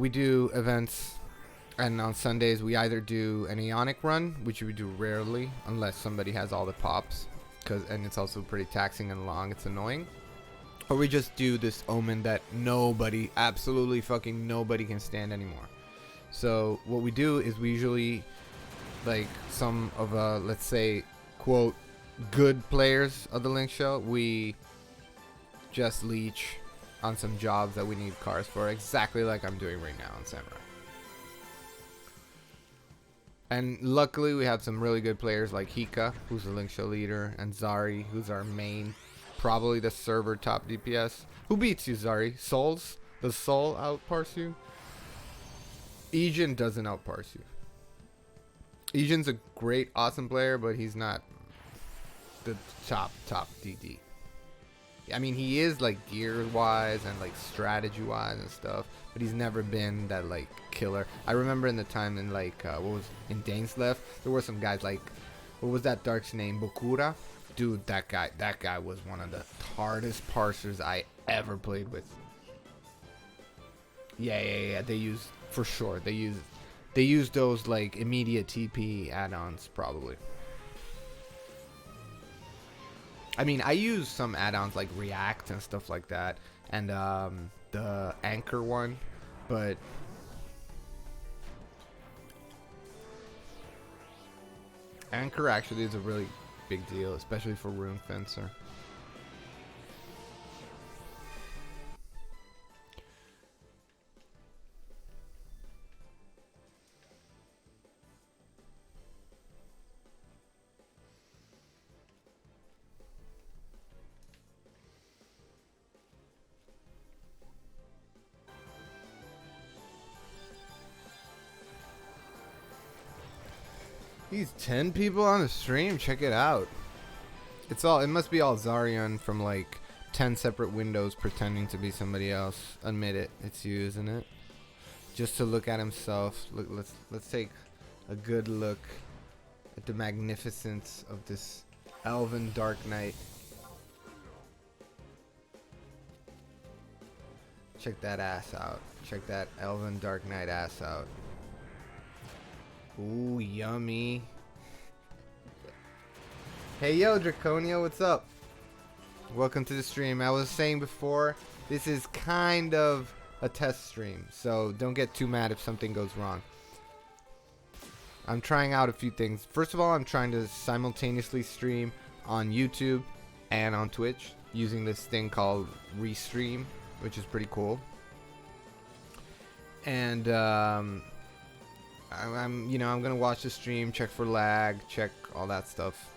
We do events, and on Sundays we either do an Aeonic run, which we do rarely unless somebody has all the pops, and it's also pretty taxing and long. It's annoying. Or we just do this Omen that nobody, absolutely fucking nobody can stand anymore. So what we do is we usually, like, some of let's say, quote, good players of the Link Show, we just leech on some jobs that we need cars for, exactly like I'm doing right now on Samurai. And luckily we have some really good players like Hika, who's the Link Show leader, and Zari, who's our main, probably the server top DPS. Who beats you, Zari? Souls? Does Soul outparse you? Ejin doesn't outparse you. Ejin's a great, awesome player, but he's not the top DD. I mean, he is like gear-wise and like strategy-wise and stuff, but he's never been that like killer. I remember in the time in like what was in Dane's Left, there were some guys like, what was that Dark's name? Bokura? Dude, that guy was one of the hardest parsers I ever played with. Yeah. They use, for sure. They use those like immediate TP add-ons probably. I mean, I use some add-ons like React and stuff like that, and the Anchor one, but Anchor actually is a really big deal, especially for Rune Fencer. These 10 people on the stream, check it out. It must be all Zarian from like 10 separate windows pretending to be somebody else. Admit it, it's you, isn't it? Just to look at himself. Look, let's take a good look at the magnificence of this elven dark knight. Check that ass out. Check that elven dark knight ass out. Ooh, yummy. Hey, yo, Draconia, what's up? Welcome to the stream. I was saying before, this is kind of a test stream, so don't get too mad if something goes wrong. I'm trying out a few things. First of all, I'm trying to simultaneously stream on YouTube and on Twitch using this thing called Restream, which is pretty cool. And I'm gonna watch the stream, check for lag, check all that stuff.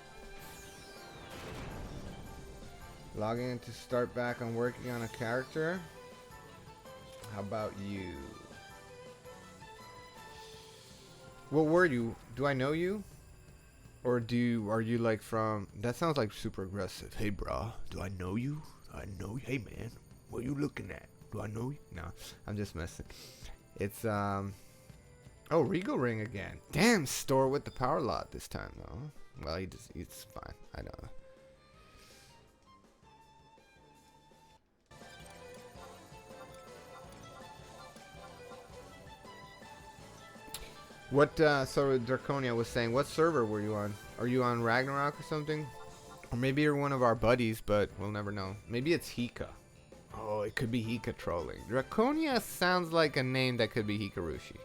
Logging in to start back on working on a character. How about you? What were you? Do I know you? Or are you like from, that sounds like super aggressive. Hey bro, do I know you? I know you. Hey man, what are you looking at? Do I know you? No, I'm just messing. It's oh, Regal Ring again. Damn, Store with the power lot this time though. Well, it's fine. I don't know. What, so Draconia was saying, what server were you on? Are you on Ragnarok or something? Or maybe you're one of our buddies, but we'll never know. Maybe it's Hika. Oh, it could be Hika trolling. Draconia sounds like a name that could be Hikarushi.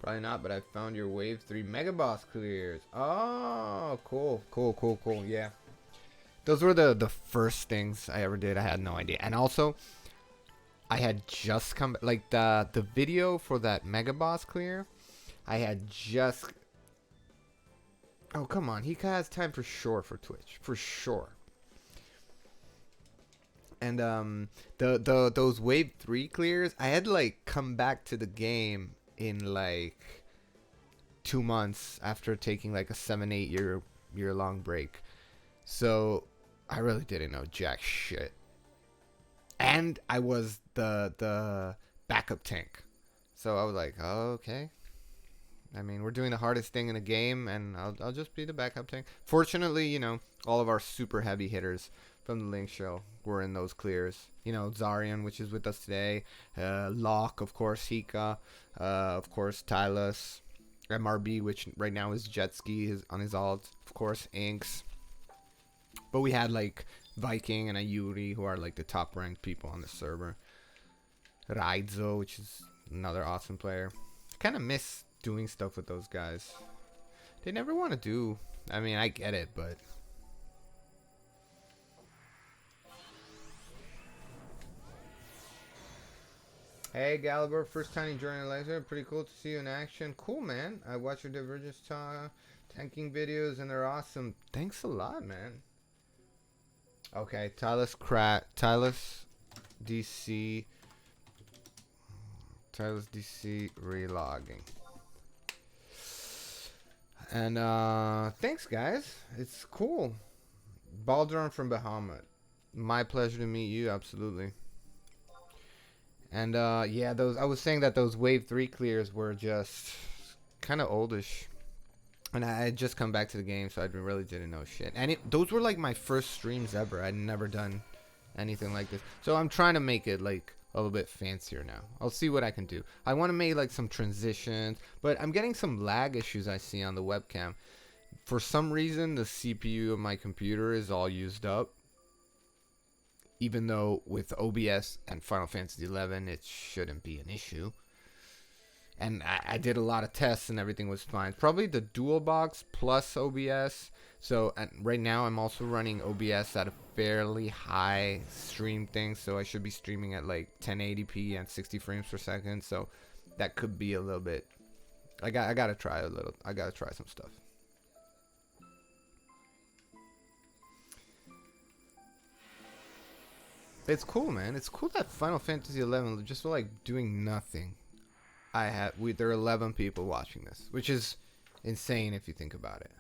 Probably not, but I found your Wave 3 Mega Boss clears. Oh, cool. Yeah. Those were the first things I ever did. I had no idea. And also, I had just come, like the video for that Mega Boss clear, I had just, oh, come on. He has time for sure for Twitch. For sure. And those Wave 3 clears, I had like come back to the game in like 2 months after taking like a 7-8 year long break. So I really didn't know jack shit. And I was the backup tank. So I was like, oh, okay. I mean, we're doing the hardest thing in the game, and I'll just be the backup tank. Fortunately, you know, all of our super heavy hitters from the Link Show were in those clears. You know, Zarian, which is with us today. Locke, of course, Hika. Of course, Tylus. MRB, which right now is Jetski on his alt. Of course, Inks. But we had like Viking and a Yuri, who are like the top ranked people on the server. Raizo, which is another awesome player. I kind of miss doing stuff with those guys. They never want to do. I mean, I get it, but. Hey Galiber, first time you joining laser. Pretty cool to see you in action. Cool, man. I watch your Divergence tanking videos and they're awesome. Thanks a lot, man. Okay, Tylus DC relogging. And thanks guys. It's cool. Baldron from Bahamut. My pleasure to meet you, absolutely. And yeah, those I was saying that those wave 3 clears were just kind of oldish. And I had just come back to the game, so I really didn't know shit. And those were like my first streams ever. I'd never done anything like this. So I'm trying to make it like a little bit fancier now. I'll see what I can do. I want to make like some transitions, but I'm getting some lag issues I see on the webcam. For some reason, the CPU of my computer is all used up. Even though with OBS and Final Fantasy XI, it shouldn't be an issue. And I did a lot of tests and everything was fine. Probably the dual box plus OBS. So right now I'm also running OBS at a fairly high stream thing. So I should be streaming at like 1080p and 60 frames per second. So that could be a little bit. I gotta try a little. I gotta try some stuff. It's cool, man. It's cool that Final Fantasy XI just for like doing nothing. There are 11 people watching this, which is insane if you think about it.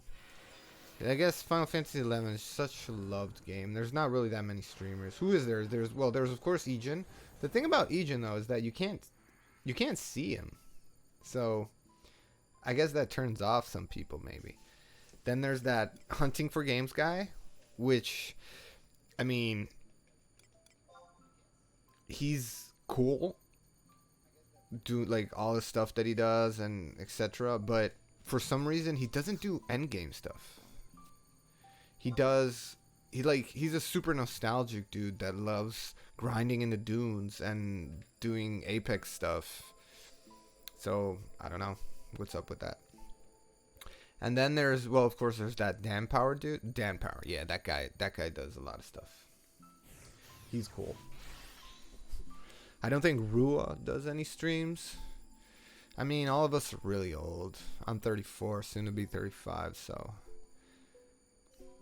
I guess Final Fantasy XI is such a loved game. There's not really that many streamers. Who is there? There's of course Ejin. The thing about Ejin though is that you can't see him. So I guess that turns off some people maybe. Then there's that Hunting for Games guy, which I mean he's cool. Do like all the stuff that he does and etc. But for some reason he doesn't do endgame stuff. He's a super nostalgic dude that loves grinding in the dunes and doing Apex stuff. So I don't know what's up with that. And then there's of course there's that Dan Power dude. Dan Power, yeah, that guy does a lot of stuff. He's cool. I don't think Rua does any streams. I mean, all of us are really old. I'm 34, soon to be 35, so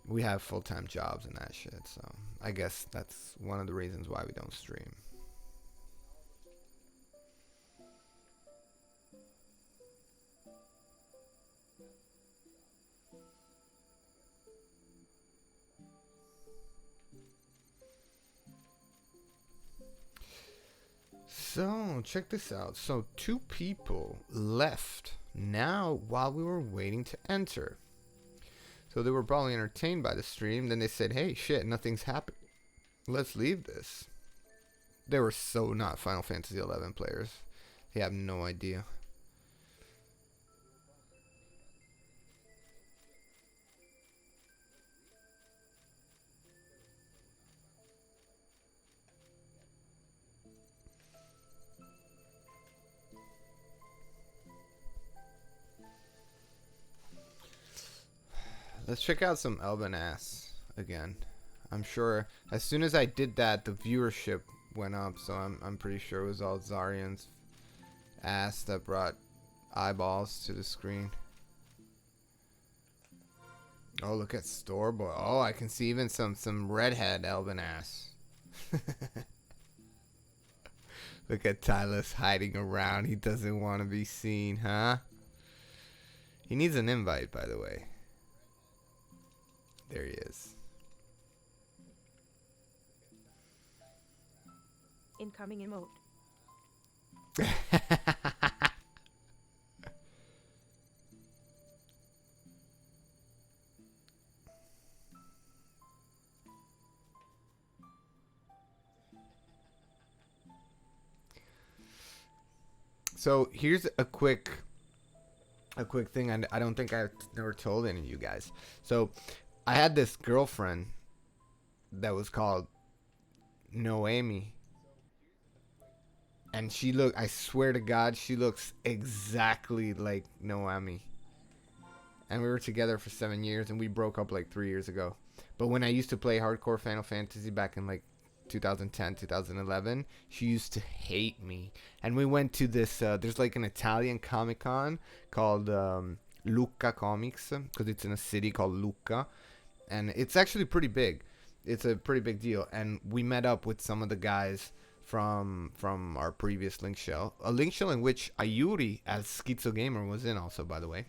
we have full-time jobs and that shit. So I guess that's one of the reasons why we don't stream. So, check this out. So, 2 people left now while we were waiting to enter. So, they were probably entertained by the stream. Then they said, hey, shit, nothing's happened. Let's leave this. They were so not Final Fantasy XI players. They have no idea. Let's check out some Elven ass again. I'm sure as soon as I did that, the viewership went up. So I'm pretty sure it was all Zarian's ass that brought eyeballs to the screen. Oh, look at Storeboy. Oh, I can see even some redhead Elven ass. Look at Tylus hiding around. He doesn't want to be seen, huh? He needs an invite, by the way. There he is. Incoming emote. So here's a quick thing. I don't think I've never told any of you guys. So I had this girlfriend that was called Noemi. And she look, I swear to God, she looks exactly like Noemi. And we were together for 7 years, and we broke up like 3 years ago. But when I used to play hardcore Final Fantasy back in like 2010, 2011, she used to hate me. And we went to this, there's like an Italian Comic Con called Lucca Comics, because it's in a city called Lucca. And it's actually pretty big. It's a pretty big deal. And we met up with some of the guys from our previous link shell. A link shell in which Ayuri as Schizo Gamer was in also, by the way.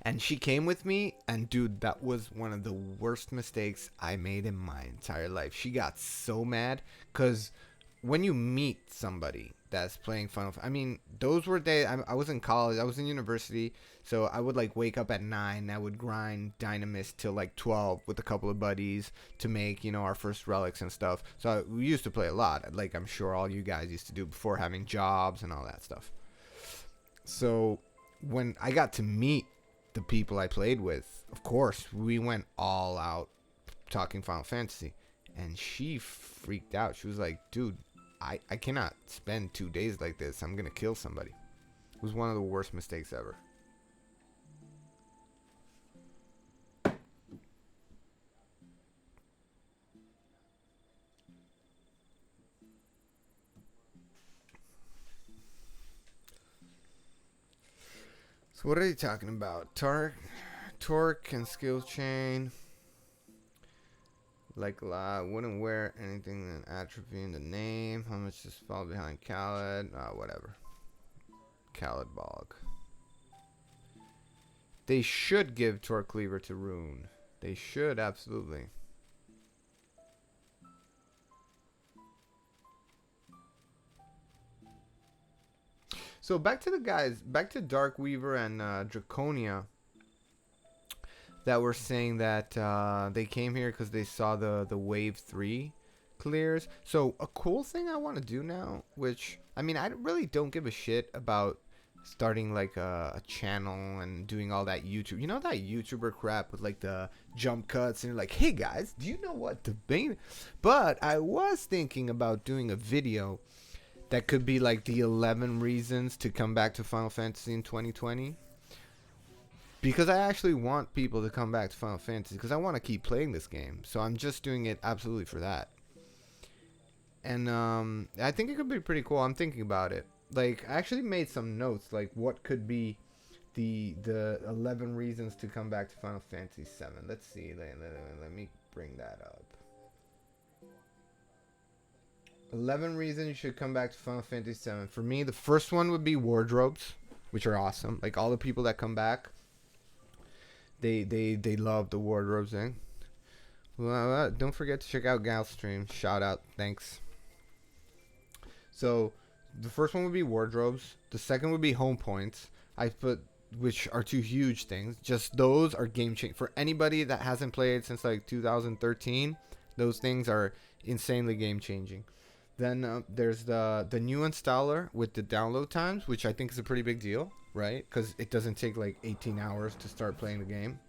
And she came with me, and dude, that was one of the worst mistakes I made in my entire life. She got so mad, because when you meet somebody that's playing Final Fantasy, I mean, those were days, I was in college, I was in university, so I would like wake up at 9, I would grind Dynamis till like 12 with a couple of buddies to make, you know, our first relics and stuff. So we used to play a lot, like I'm sure all you guys used to do before having jobs and all that stuff. So when I got to meet the people I played with, of course, we went all out talking Final Fantasy. And she freaked out. She was like, dude, I cannot spend 2 days like this. I'm going to kill somebody. It was one of the worst mistakes ever. So what are they talking about? Torque and skill chain. Like a lot. Wouldn't wear anything than atrophy in the name. How much just fall behind Khaled? Whatever. Khaled Bog. They should give Torque Cleaver to Rune. They should, absolutely. So back to the guys, back to Darkweaver and Draconia, that were saying that they came here because they saw the wave 3 clears. So a cool thing I want to do now, which, I mean, I really don't give a shit about starting like a channel and doing all that YouTube. You know that YouTuber crap with like the jump cuts and you're like, hey guys, do you know what the bane? But I was thinking about doing a video that could be like the 11 reasons to come back to Final Fantasy in 2020. Because I actually want people to come back to Final Fantasy, because I want to keep playing this game. So I'm just doing it absolutely for that. And I think it could be pretty cool. I'm thinking about it. Like, I actually made some notes, like what could be the 11 reasons to come back to Final Fantasy 7. Let's see. Let me bring that up. 11 reasons you should come back to Final Fantasy 7. For me, the first one would be wardrobes, which are awesome. Like, all the people that come back, they love the wardrobes thing. Well, don't forget to check out Gal's stream. Shout out. Thanks. So, the first one would be wardrobes. The second would be home points. I put, which are two huge things. Just those are game changing. For anybody that hasn't played since like 2013, those things are insanely game changing. Then there's the new installer with the download times, which I think is a pretty big deal, right? Because it doesn't take like 18 hours to start playing the game.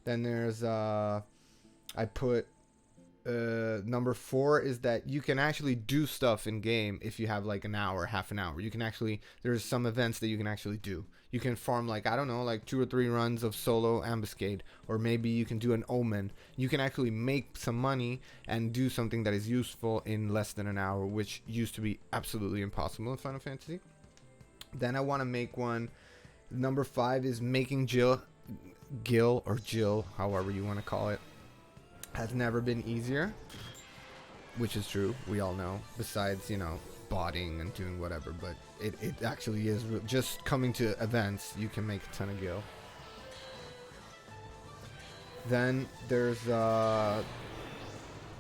Then there's, I put, number 4 is that you can actually do stuff in game if you have like an hour, half an hour. You can actually, there's some events that you can actually do. You can farm like, I don't know, like 2 or 3 runs of solo ambuscade, or maybe you can do an Omen. You can actually make some money and do something that is useful in less than an hour, which used to be absolutely impossible in Final Fantasy. Then I want to make one. Number 5 is making Gil, or Jill, however you want to call it, has never been easier, which is true. We all know. Besides, you know, botting and doing whatever, but it actually is just coming to events. You can make a ton of gil. Then there's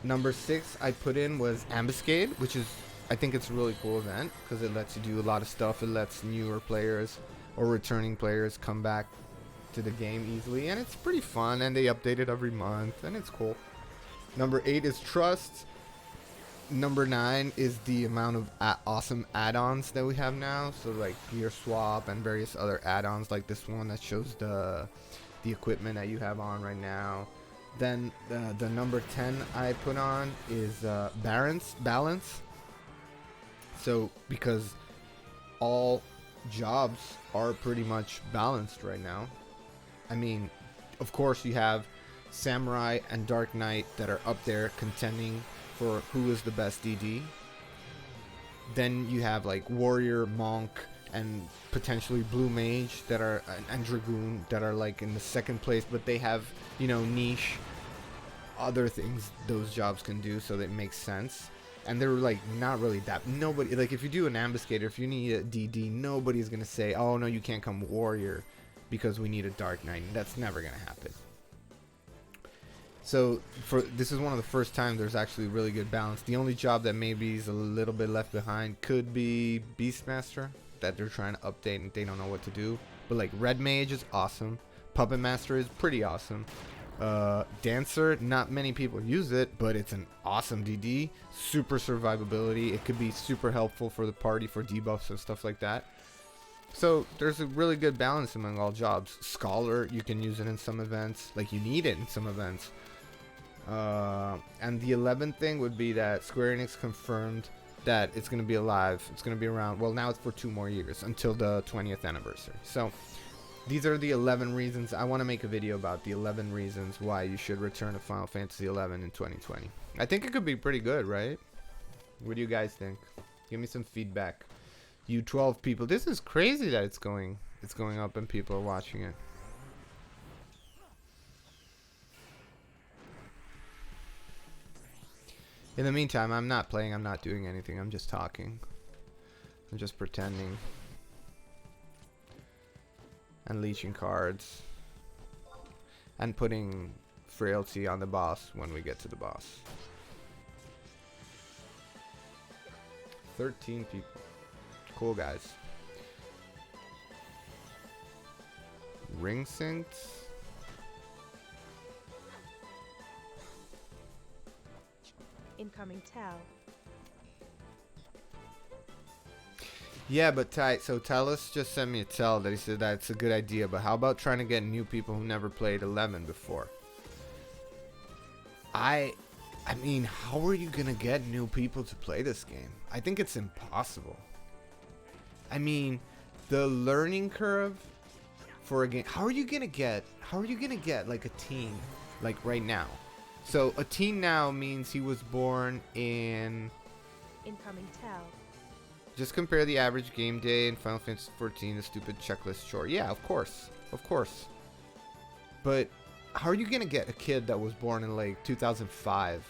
number 6 I put in was ambuscade, which is, I think it's a really cool event because it lets you do a lot of stuff. It lets newer players or returning players come back to the game easily, and it's pretty fun, and they update it every month, and it's cool. Number 8 is trust. Number 9 is the amount of awesome add-ons that we have now, so like gear swap and various other add-ons like this one that shows the equipment that you have on right now. Then the number 10 I put on is balance. So because all jobs are pretty much balanced right now. I mean, of course you have Samurai and Dark Knight that are up there contending for who is the best DD. Then you have like Warrior, Monk, and potentially Blue Mage that are, and Dragoon that are like in the second place, but they have, you know, niche other things those jobs can do, so that makes sense. And they're like not really that, nobody, like if you do an ambuscator, if you need a DD, nobody's gonna say, oh no, you can't come Warrior because we need a Dark Knight. That's never gonna happen. So this is one of the first times there's actually really good balance. The only job that maybe is a little bit left behind could be Beastmaster, that they're trying to update and they don't know what to do. But like Red Mage is awesome, Puppet Master is pretty awesome, Dancer, not many people use it, but it's an awesome DD. Super survivability, it could be super helpful for the party for debuffs and stuff like that. So there's a really good balance among all jobs. Scholar, you can use it in some events, like you need it in some events. And the 11th thing would be that Square Enix confirmed that it's going to be alive. It's going to be around, well, now it's for 2 more years until the 20th anniversary. So these are the 11 reasons. I want to make a video about the 11 reasons why you should return to Final Fantasy 11 in 2020. I think it could be pretty good, right? What do you guys think? Give me some feedback. You 12 people. This is crazy that it's going up and people are watching it. In the meantime, I'm not playing, I'm not doing anything, I'm just talking. I'm just pretending. And leeching cards. And putting frailty on the boss when we get to the boss. 13 people. Cool, guys. Ring synced. Incoming tell. Yeah, but so Talus just sent me a tell that he said that's a good idea, but how about trying to get new people who never played 11 before? I mean, how are you gonna get new people to play this game? I think it's impossible. I mean, the learning curve for a game, how are you gonna get like a teen like right now? So a teen now means he was born in... Incoming tell. Just compare the average game day in Final Fantasy 14, the stupid checklist chore. Yeah, of course. Of course. But how are you going to get a kid that was born in like 2005,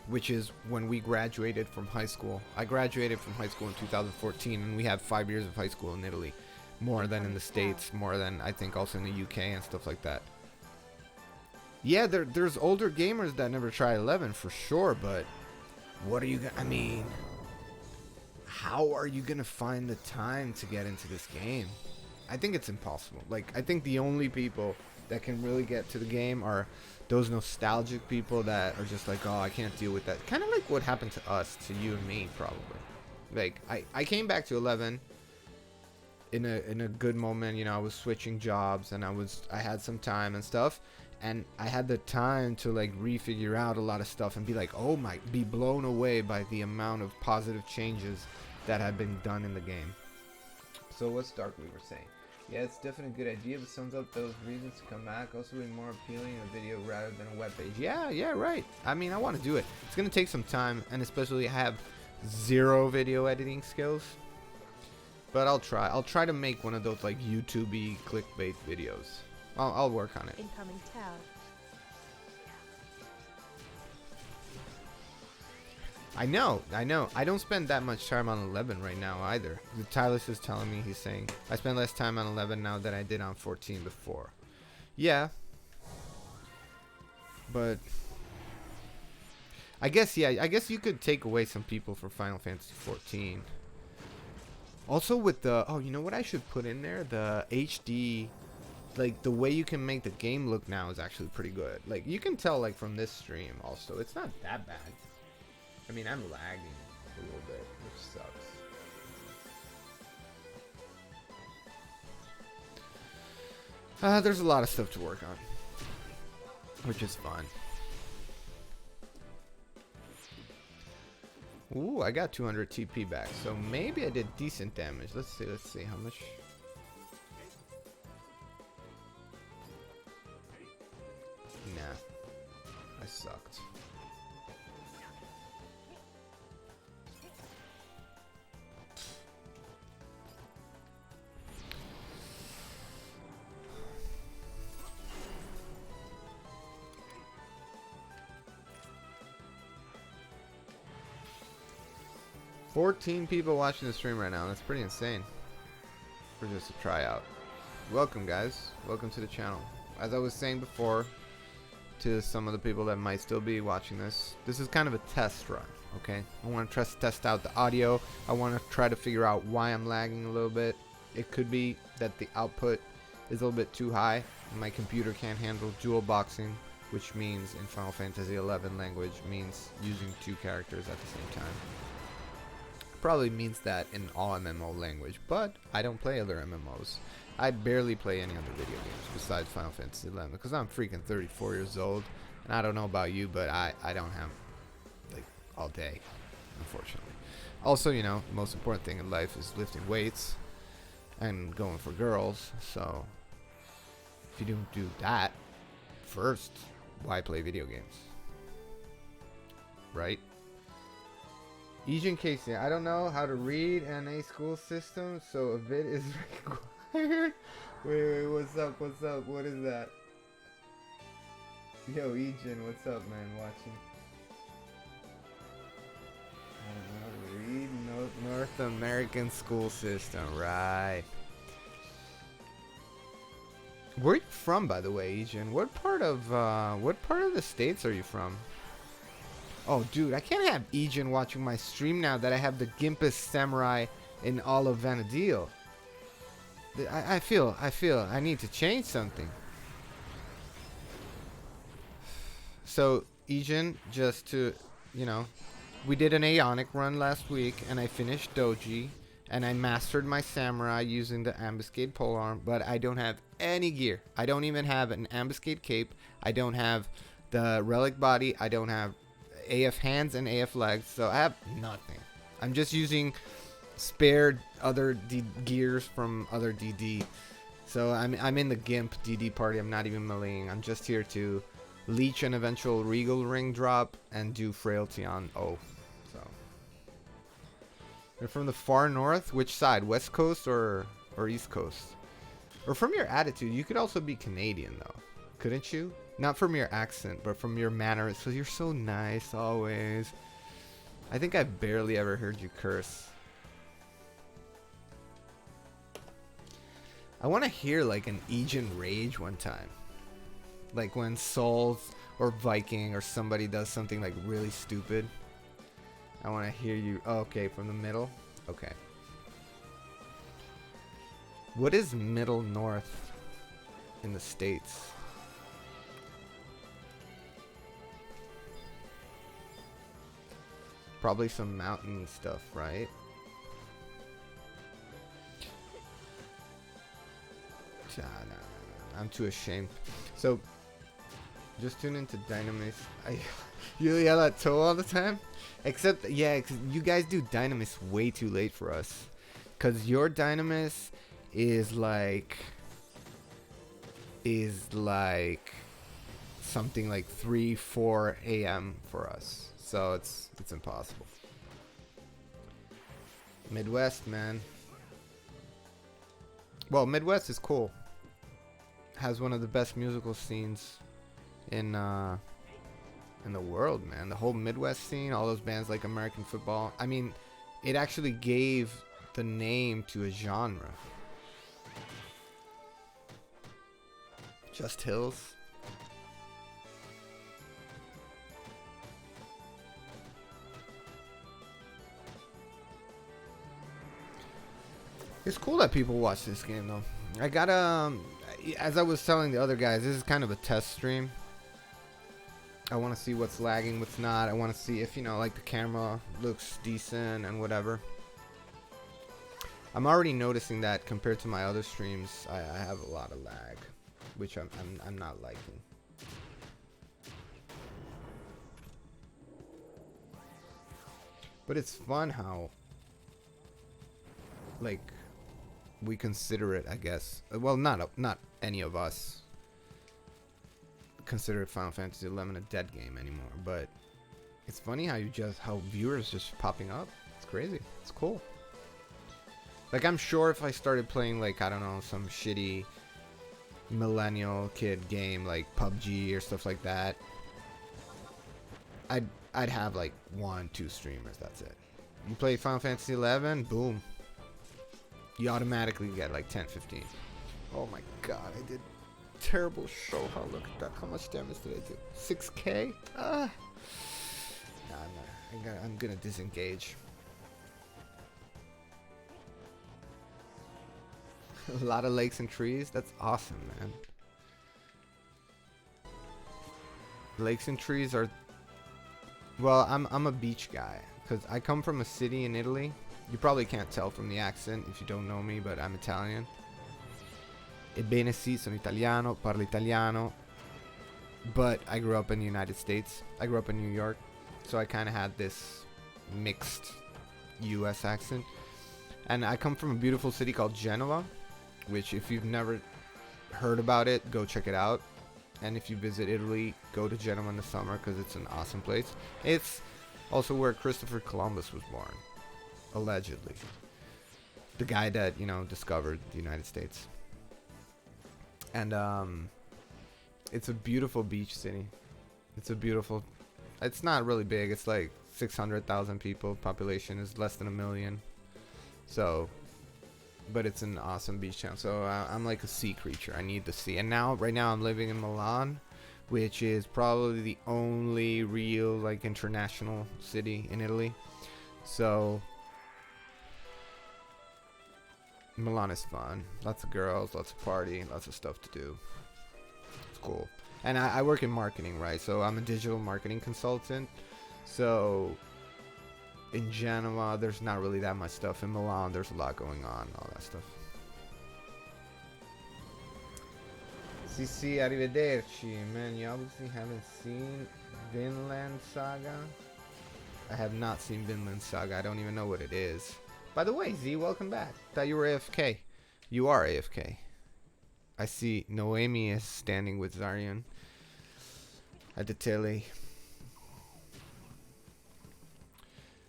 which is when we graduated from high school? I graduated from high school in 2014, and we have 5 years of high school in Italy. More than in the States, more than I think also in the UK and stuff like that. Yeah, there's older gamers that never tried 11 for sure, but what are you gonna, I mean, how are you gonna find the time to get into this game? I think it's impossible. Like, I think the only people that can really get to the game are those nostalgic people that are just like, oh, I can't deal with that. Kind of like what happened to us, to you and me, probably. Like, I came back to 11 in a good moment. You know, I was switching jobs and I had some time and stuff. And I had the time to like refigure out a lot of stuff and be like, oh my, be blown away by the amount of positive changes that have been done in the game. So what's Darkweaver saying? Yeah, it's definitely a good idea, but sums up those reasons to come back. Also be more appealing in a video rather than a web page. Yeah, right. I mean, I want to do it. It's going to take some time, and especially I have 0 video editing skills. But I'll try. I'll try to make one of those like YouTube-y clickbait videos. I'll work on it. Incoming tell. I know. I don't spend that much time on 11 right now either. Tyler is telling me, he's saying, I spend less time on 11 now than I did on 14 before. Yeah. But I guess you could take away some people for Final Fantasy 14. Also with the, oh, you know what I should put in there? The HD... Like, the way you can make the game look now is actually pretty good. Like, you can tell, like, from this stream also. It's not that bad. I mean, I'm lagging a little bit, which sucks. There's a lot of stuff to work on. which is fun. Ooh, I got 200 TP back, so maybe I did decent damage. Let's see how much. Nah, I sucked. $14 people watching the stream right now. That's pretty insane for just a tryout. Welcome, guys. Welcome to the channel. As I was saying before, to some of the people that might still be watching this, this is kind of a test run, okay? I want to test out the audio. I want to try to figure out why I'm lagging a little bit. It could be that the output is a little bit too high. My computer can't handle dual boxing, which means in Final Fantasy XI language means using 2 characters at the same time. Probably means that in all MMO language, but I don't play other MMOs. I barely play any other video games besides Final Fantasy XI because I'm freaking 34 years old, and I don't know about you, but I don't have like all day, unfortunately. Also, you know, the most important thing in life is lifting weights and going for girls. So if you don't do that first, why play video games, right? Eugene Casey, I don't know how to read in a school system, so a bit is required. Wait, what's up? What's up? What is that? Yo, Eugene, what's up, man? Watching. I don't know how to read North American school system, right? Where are you from, by the way, Eugene? What part of the States are you from? Oh, dude, I can't have Eugene watching my stream now that I have the gimpest samurai in all of Vanadil. I feel I need to change something. So, Eugene, just to, you know, we did an Aeonic run last week, and I finished Doji, and I mastered my samurai using the ambuscade polearm, but I don't have any gear. I don't even have an ambuscade cape. I don't have the relic body. I don't have AF hands and AF legs, so I have nothing. I'm just using spared other gears from other DD. So I'm in the Gimp DD party. I'm not even meleeing. I'm just here to leech an eventual Regal ring drop and do frailty on O. So you're from the far north. Which side? West Coast or East Coast? Or from your attitude, you could also be Canadian though, couldn't you? Not from your accent, but from your manner. So you're so nice always. I think I barely ever heard you curse. I want to hear like an Aegean rage one time. Like when Souls or Viking or somebody does something like really stupid. I want to hear you. Oh, okay, from the middle. Okay. What is middle north in the States? Probably some mountain stuff, right? No, I'm too ashamed. So, just tune into Dynamis. You yell at Toe all the time? Except, yeah, cause you guys do Dynamis way too late for us. Because your Dynamis is like something like 3-4 a.m. for us. So it's impossible. Midwest, man. Well, Midwest is cool. Has one of the best musical scenes in the world, man. The whole Midwest scene, all those bands like American Football. I mean, it actually gave the name to a genre. Just Hills. It's cool that people watch this game, though. I gotta, as I was telling the other guys, this is kind of a test stream. I want to see what's lagging, what's not. I want to see if, you know, like the camera looks decent and whatever. I'm already noticing that compared to my other streams, I have a lot of lag, which I'm not liking. But it's fun how, like, we consider it, I guess. Well, not any of us consider Final Fantasy XI a dead game anymore. But it's funny how viewers just popping up. It's crazy. It's cool. Like, I'm sure if I started playing, like, I don't know, some shitty millennial kid game like PUBG or stuff like that, I'd have like 1-2 streamers. That's it. You play Final Fantasy XI, boom, you automatically get like 10-15. Oh my god, I did terrible show. Look at that. How much damage did I do? 6k? Nah, I'm gonna disengage. A lot of lakes and trees. That's awesome, man. Lakes and trees are... Well, I'm a beach guy because I come from a city in Italy. You probably can't tell from the accent if you don't know me, but I'm Italian. Ebbene sì, sono italiano, parlo italiano. But I grew up in the United States. I grew up in New York, so I kind of had this mixed U.S. accent. And I come from a beautiful city called Genoa, which if you've never heard about it, go check it out. And if you visit Italy, go to Genoa in the summer because it's an awesome place. It's also where Christopher Columbus was born, allegedly. The guy that, you know, discovered the United States. And it's a beautiful beach city. It's not really big. It's like 600,000 people. Population is less than 1 million. So, but it's an awesome beach town. So I'm like a sea creature. I need the sea. And right now I'm living in Milan, which is probably the only real like international city in Italy. So Milan is fun. Lots of girls, lots of party, lots of stuff to do. It's cool. And I work in marketing, right? So I'm a digital marketing consultant. So in Genoa, there's not really that much stuff. In Milan, there's a lot going on, all that stuff. Sì, arrivederci. Man, you obviously haven't seen Vinland Saga. I have not seen Vinland Saga. I don't even know what it is. By the way, Z, welcome back. Thought you were AFK. You are AFK. I see Noemi is standing with Zarian at the tele.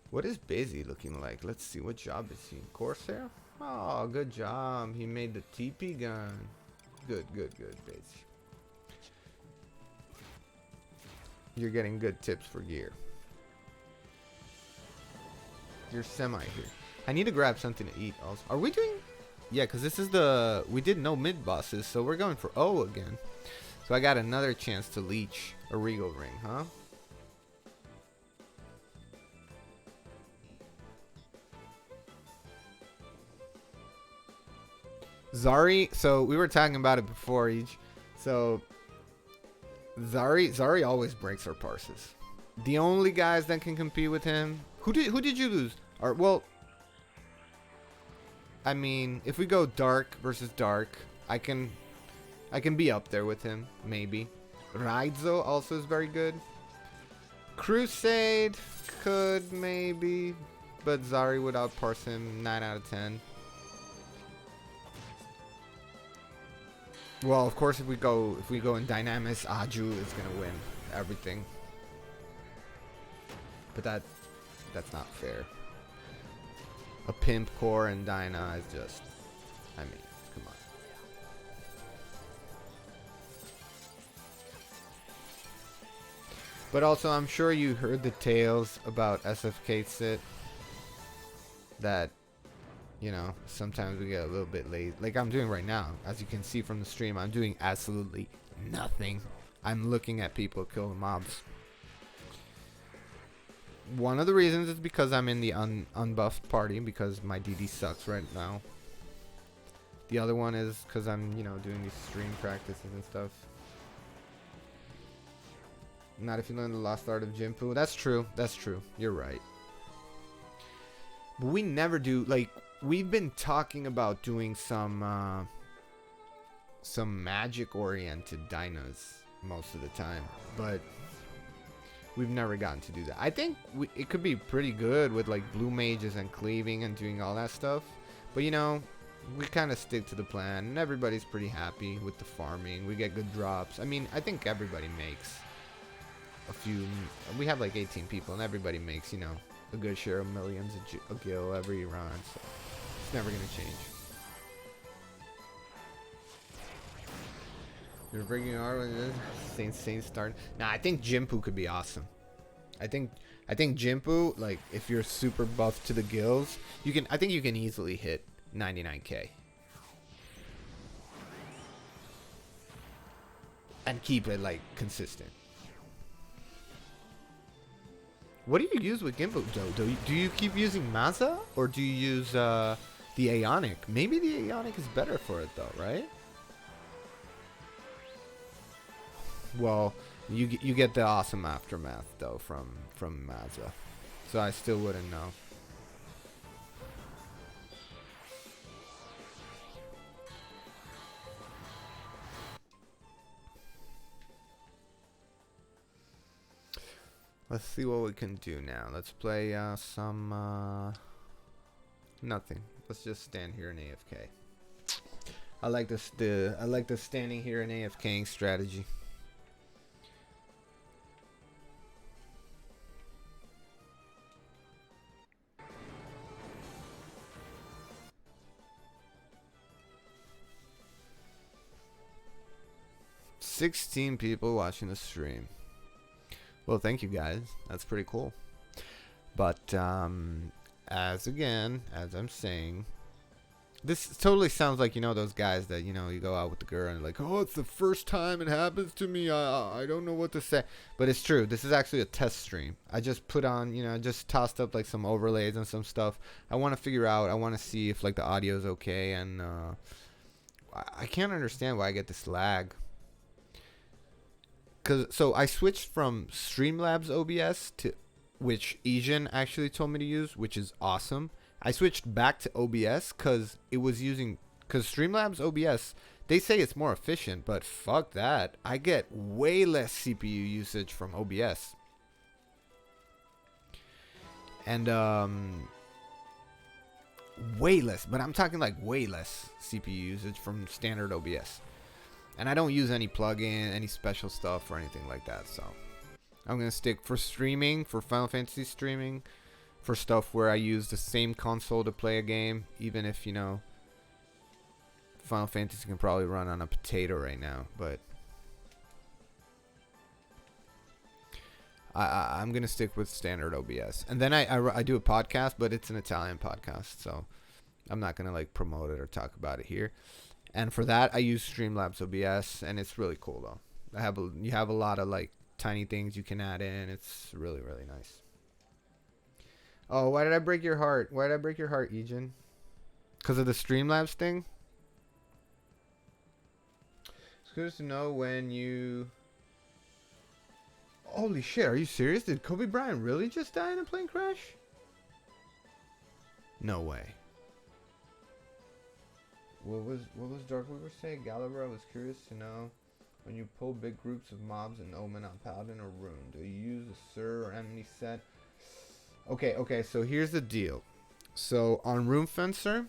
What is Busy looking like? Let's see. What job is he? Corsair? Oh, good job. He made the TP gun. Good, Busy. You're getting good tips for gear. You're semi here. I need to grab something to eat also. Are we doing... Yeah, because this is the... We did no mid bosses, so we're going for O again. So I got another chance to leech a Regal Ring, huh? Zari, so we were talking about it before each. So Zari always breaks our parses. The only guys that can compete with him. Who did you lose? Or well, I mean, if we go dark versus dark, I can be up there with him, maybe. Raizo also is very good. Crusade could maybe, but Zari would outparse him 9 out of 10. Well, of course, if we go in Dynamis, Aju is gonna win everything. But that's not fair. A Pimp Core and Dyna is just, I mean, come on. But also, I'm sure you heard the tales about SFCaitsith that, you know, sometimes we get a little bit lazy. Like I'm doing right now. As you can see from the stream, I'm doing absolutely nothing. I'm looking at people kill the mobs. One of the reasons is because I'm in the unbuffed party because my DD sucks right now. The other one is because I'm, you know, doing these stream practices and stuff. Not if you learn the lost art of Jinpu. That's true. That's true. You're right. But we never do, like, we've been talking about doing some magic oriented dynas most of the time, but we've never gotten to do that. I think it could be pretty good with like blue mages and cleaving and doing all that stuff. But you know, we kind of stick to the plan, and everybody's pretty happy with the farming. We get good drops. I mean, I think everybody makes a few. We have like 18 people, and everybody makes, you know, a good share of millions a gil every run. So it's never gonna change. You're breaking our Saint start. Nah, I think Jimpu could be awesome. I think Jimpu, like if you're super buff to the gills, you can. I think you can easily hit 99k and keep it like consistent. What do you use with Gimpu though? Do you keep using Maza or do you use the Aeonic? Maybe the Aeonic is better for it though, right? Well, you get the awesome aftermath though from Maza, so I still wouldn't know. Let's see what we can do now. Let's play some nothing. Let's just stand here in AFK. I like this. I like the standing here in AFKing strategy. $16 people watching the stream. Well, thank you guys. That's pretty cool. But as I'm saying, this totally sounds like, you know, those guys that, you know, you go out with the girl and like, oh, it's the first time it happens to me. I don't know what to say. But it's true. This is actually a test stream. I just put on, you know, I just tossed up like some overlays and some stuff. I want to figure out. I want to see if like the audio is okay. And I can't understand why I get this lag. So I switched from Streamlabs OBS to, which Asian actually told me to use, which is awesome. I switched back to OBS because Streamlabs OBS, they say it's more efficient, but fuck that. I get way less CPU usage from OBS. And way less, but I'm talking like way less CPU usage from standard OBS. And I don't use any plugin, any special stuff or anything like that. So I'm going to stick for streaming, for Final Fantasy streaming, for stuff where I use the same console to play a game. Even if, you know, Final Fantasy can probably run on a potato right now. But I'm going to stick with standard OBS. And then I do a podcast, but it's an Italian podcast. So I'm not going to like promote it or talk about it here. And for that, I use Streamlabs OBS, and it's really cool though. You have a lot of like tiny things you can add in. It's really, really nice. Oh, why did I break your heart? Why did I break your heart, Ejin? Because of the Streamlabs thing? It's good to know when you... Holy shit, are you serious? Did Kobe Bryant really just die in a plane crash? No way. What was Dark Weaver saying? Galiber, I was curious to know, when you pull big groups of mobs in Omen on Paladin or Rune, do you use a Sir or enemy set? Okay, so here's the deal. So on Rune Fencer,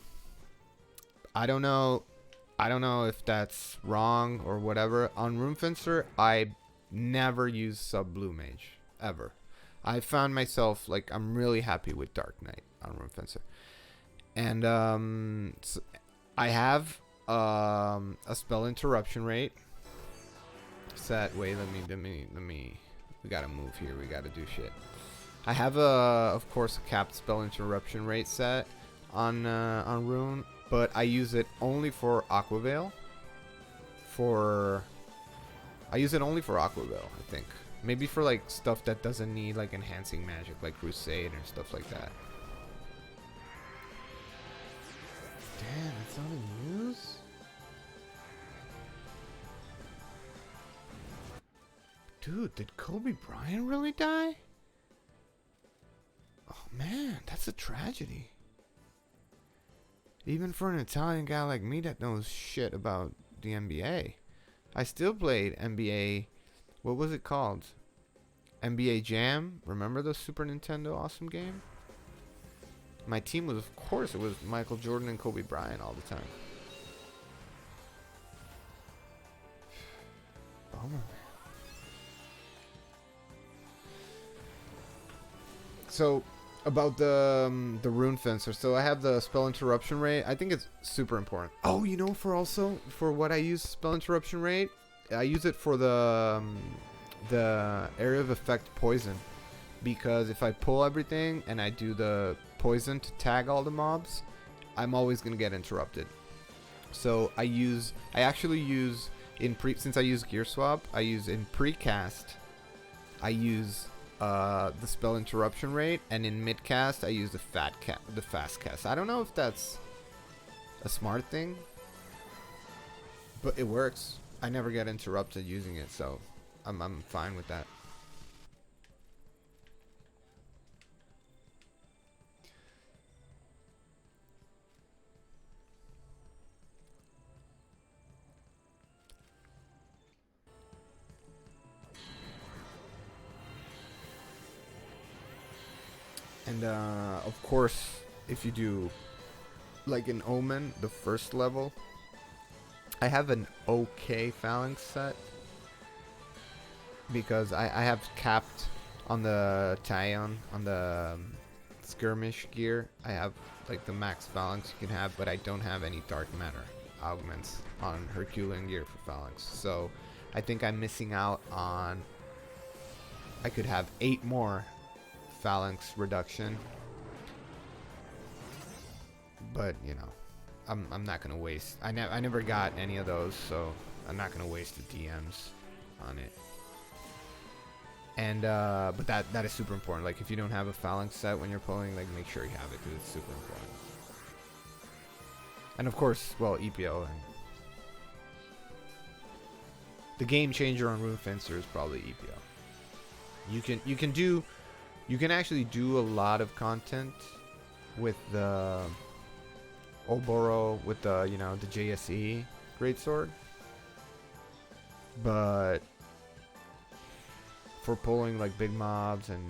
I don't know if that's wrong or whatever. On Rune Fencer, I never use sub blue mage ever. I found myself like I'm really happy with Dark Knight on Rune Fencer, and so I have a spell interruption rate set. Wait, let me. We gotta move here. We gotta do shit. I have of course, a capped spell interruption rate set on Rune, but I use it only for Aquaveil. I use it only for Aquaveil, I think. Maybe for like stuff that doesn't need like enhancing magic, like Crusade or stuff like that. Damn, it's on the news? Dude, did Kobe Bryant really die? Oh man, that's a tragedy. Even for an Italian guy like me that knows shit about the NBA. I still played NBA. What was it called? NBA Jam. Remember the Super Nintendo awesome game? My team was, of course, it was Michael Jordan and Kobe Bryant all the time. Bummer. So, about the rune fencer. So I have the spell interruption rate. I think it's super important. Oh, you know, for what I use spell interruption rate, I use it for the area of effect poison, because if I pull everything and I do the poison to tag all the mobs, I'm always gonna get interrupted. So I actually use since I use gear swap, I use in precast, I use the spell interruption rate, and in mid cast I use the fast cast. I don't know if that's a smart thing, but it works. I never get interrupted using it, so I'm fine with that. And of course, if you do like an Omen, the first level, I have an okay phalanx set because I have capped on the Taion, on the skirmish gear. I have like the max phalanx you can have, but I don't have any dark matter augments on Herculean gear for phalanx. So I think I'm missing out on, I could have 8 more phalanx reduction, but you know, I'm not gonna waste. I never got any of those, so I'm not gonna waste the DMs on it. And but that is super important. Like if you don't have a phalanx set when you're pulling, like make sure you have it, because it's super important. And of course, well, EPO, and the game changer on Rune Fencer is probably EPO. You can actually do a lot of content with the Oboro, with the, you know, the JSE greatsword, but for pulling like big mobs and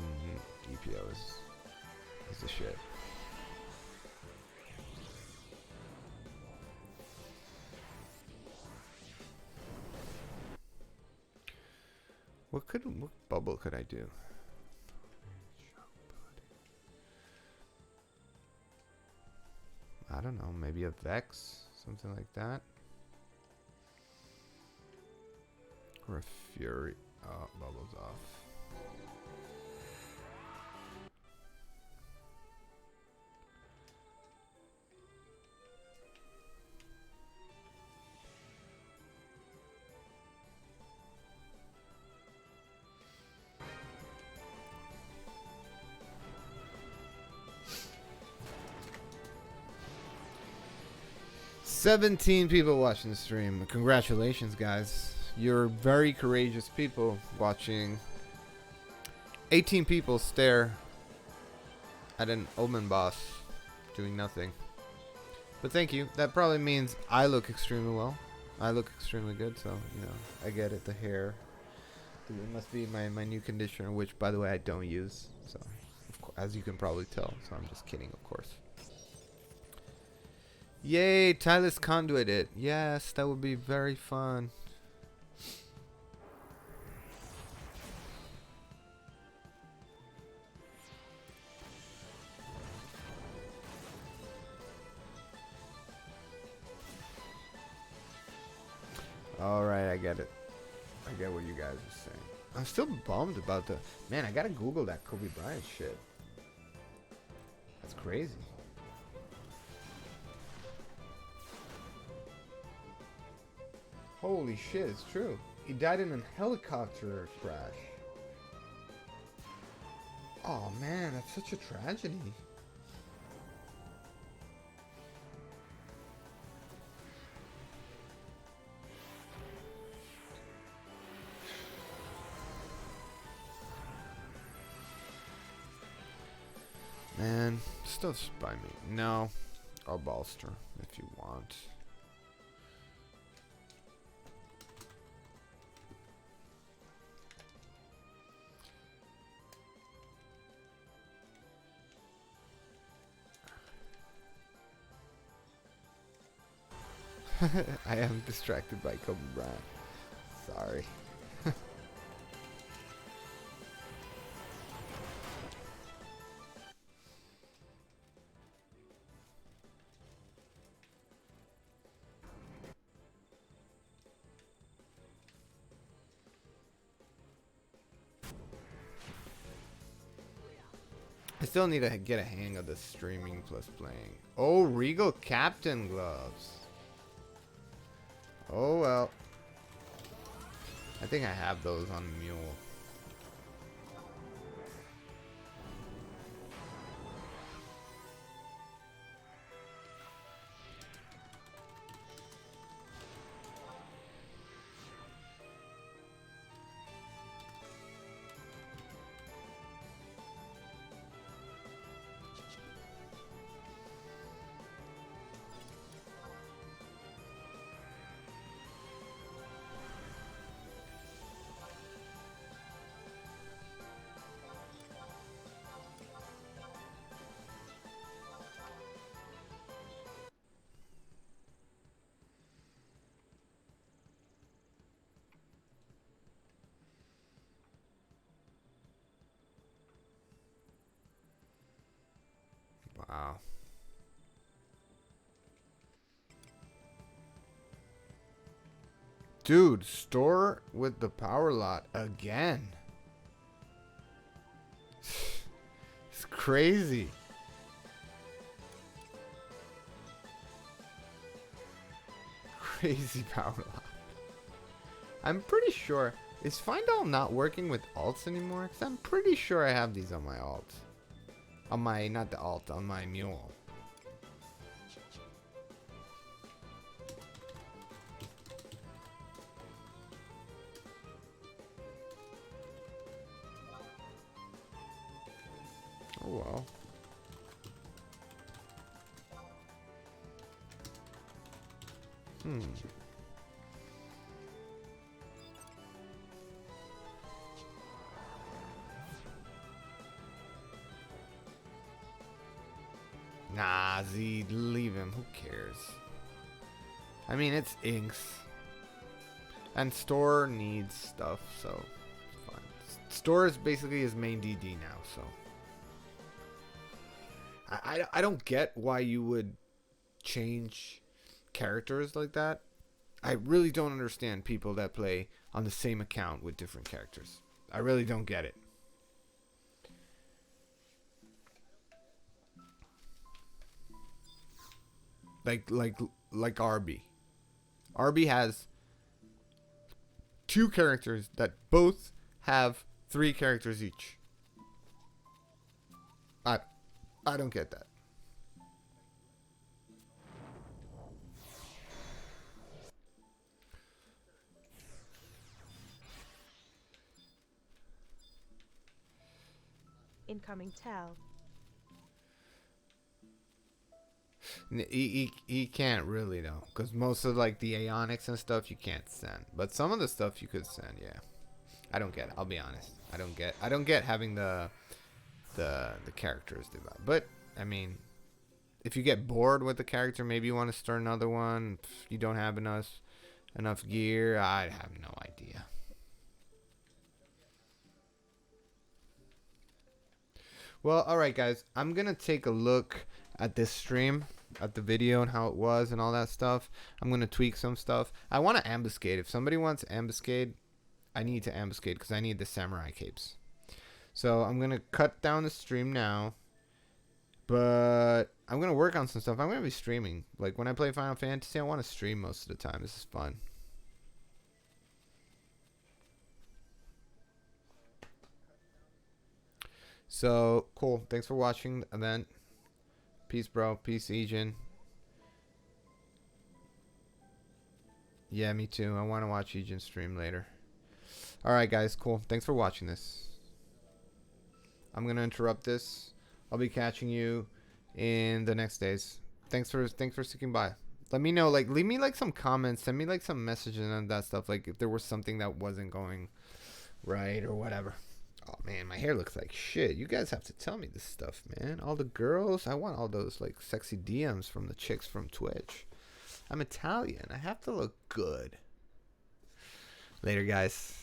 EPO is the shit. What bubble could I do? I don't know, maybe a Vex, something like that. Or a Fury. Oh, bubbles off. $17 people watching the stream. Congratulations, guys. You're very courageous people watching 18 people stare at an Omen boss doing nothing. But thank you. That probably means I look extremely well. I look extremely good, so, you know, I get it. The hair. It must be my new conditioner, which, by the way, I don't use. So, as you can probably tell. So, I'm just kidding, of course. Yay, Tyler's Conduit it. Yes, that would be very fun. Alright, I get it. I get what you guys are saying. I'm still bummed about the... Man, I gotta Google that Kobe Bryant shit. That's crazy. Holy shit, it's true. He died in a helicopter crash. Oh man, that's such a tragedy. Man, stuff's by me. No, I'll bolster if you want. I am distracted by Kobe Bryant. Sorry. I still need to get a hang of the streaming plus playing. Oh, Regal Captain gloves. Oh well. I think I have those on Mule. Wow. Dude, store with the power lot again. It's crazy. Crazy power lot. I'm pretty sure. Is Find All not working with alts anymore? Because I'm pretty sure I have these on my alt. On my, not the alt, on my Mule. Oh well. Nah, Z, leave him. Who cares? I mean, it's inks. And Store needs stuff, so it's fine. Store is basically his main DD now, so. I don't get why you would change characters like that. I really don't understand people that play on the same account with different characters. I really don't get it. Like RB. RB has 2 characters that both have 3 characters each. I don't get that. Incoming tell. He can't really though, because most of like the Aeonics and stuff you can't send, but some of the stuff you could send. Yeah, I don't get it. I'll be honest. I don't get having the characters divide. But I mean, if you get bored with the character, maybe you want to start another one. If you don't have enough gear, I have no idea. Well, alright guys, I'm gonna take a look at this stream, at the video and how it was and all that stuff. I'm gonna tweak some stuff. I want to ambuscade. If somebody wants ambuscade, I need to ambuscade because I need the samurai capes. So I'm gonna cut down the stream now, but I'm gonna work on some stuff. I'm gonna be streaming. Like when I play Final Fantasy, I want to stream most of the time. This is fun. So cool. Thanks for watching the event. Peace, bro. Peace, Ejin. Yeah, me too. I want to watch Ejin stream later. Alright, guys. Cool. Thanks for watching this. I'm going to interrupt this. I'll be catching you in the next days. Thanks for sticking by. Let me know. Like, leave me, like, some comments. Send me, like, some messages and that stuff. Like, if there was something that wasn't going right or whatever. Oh, man. My hair looks like shit. You guys have to tell me this stuff, man. All the girls. I want all those, like, sexy DMs from the chicks from Twitch. I'm Italian. I have to look good. Later, guys.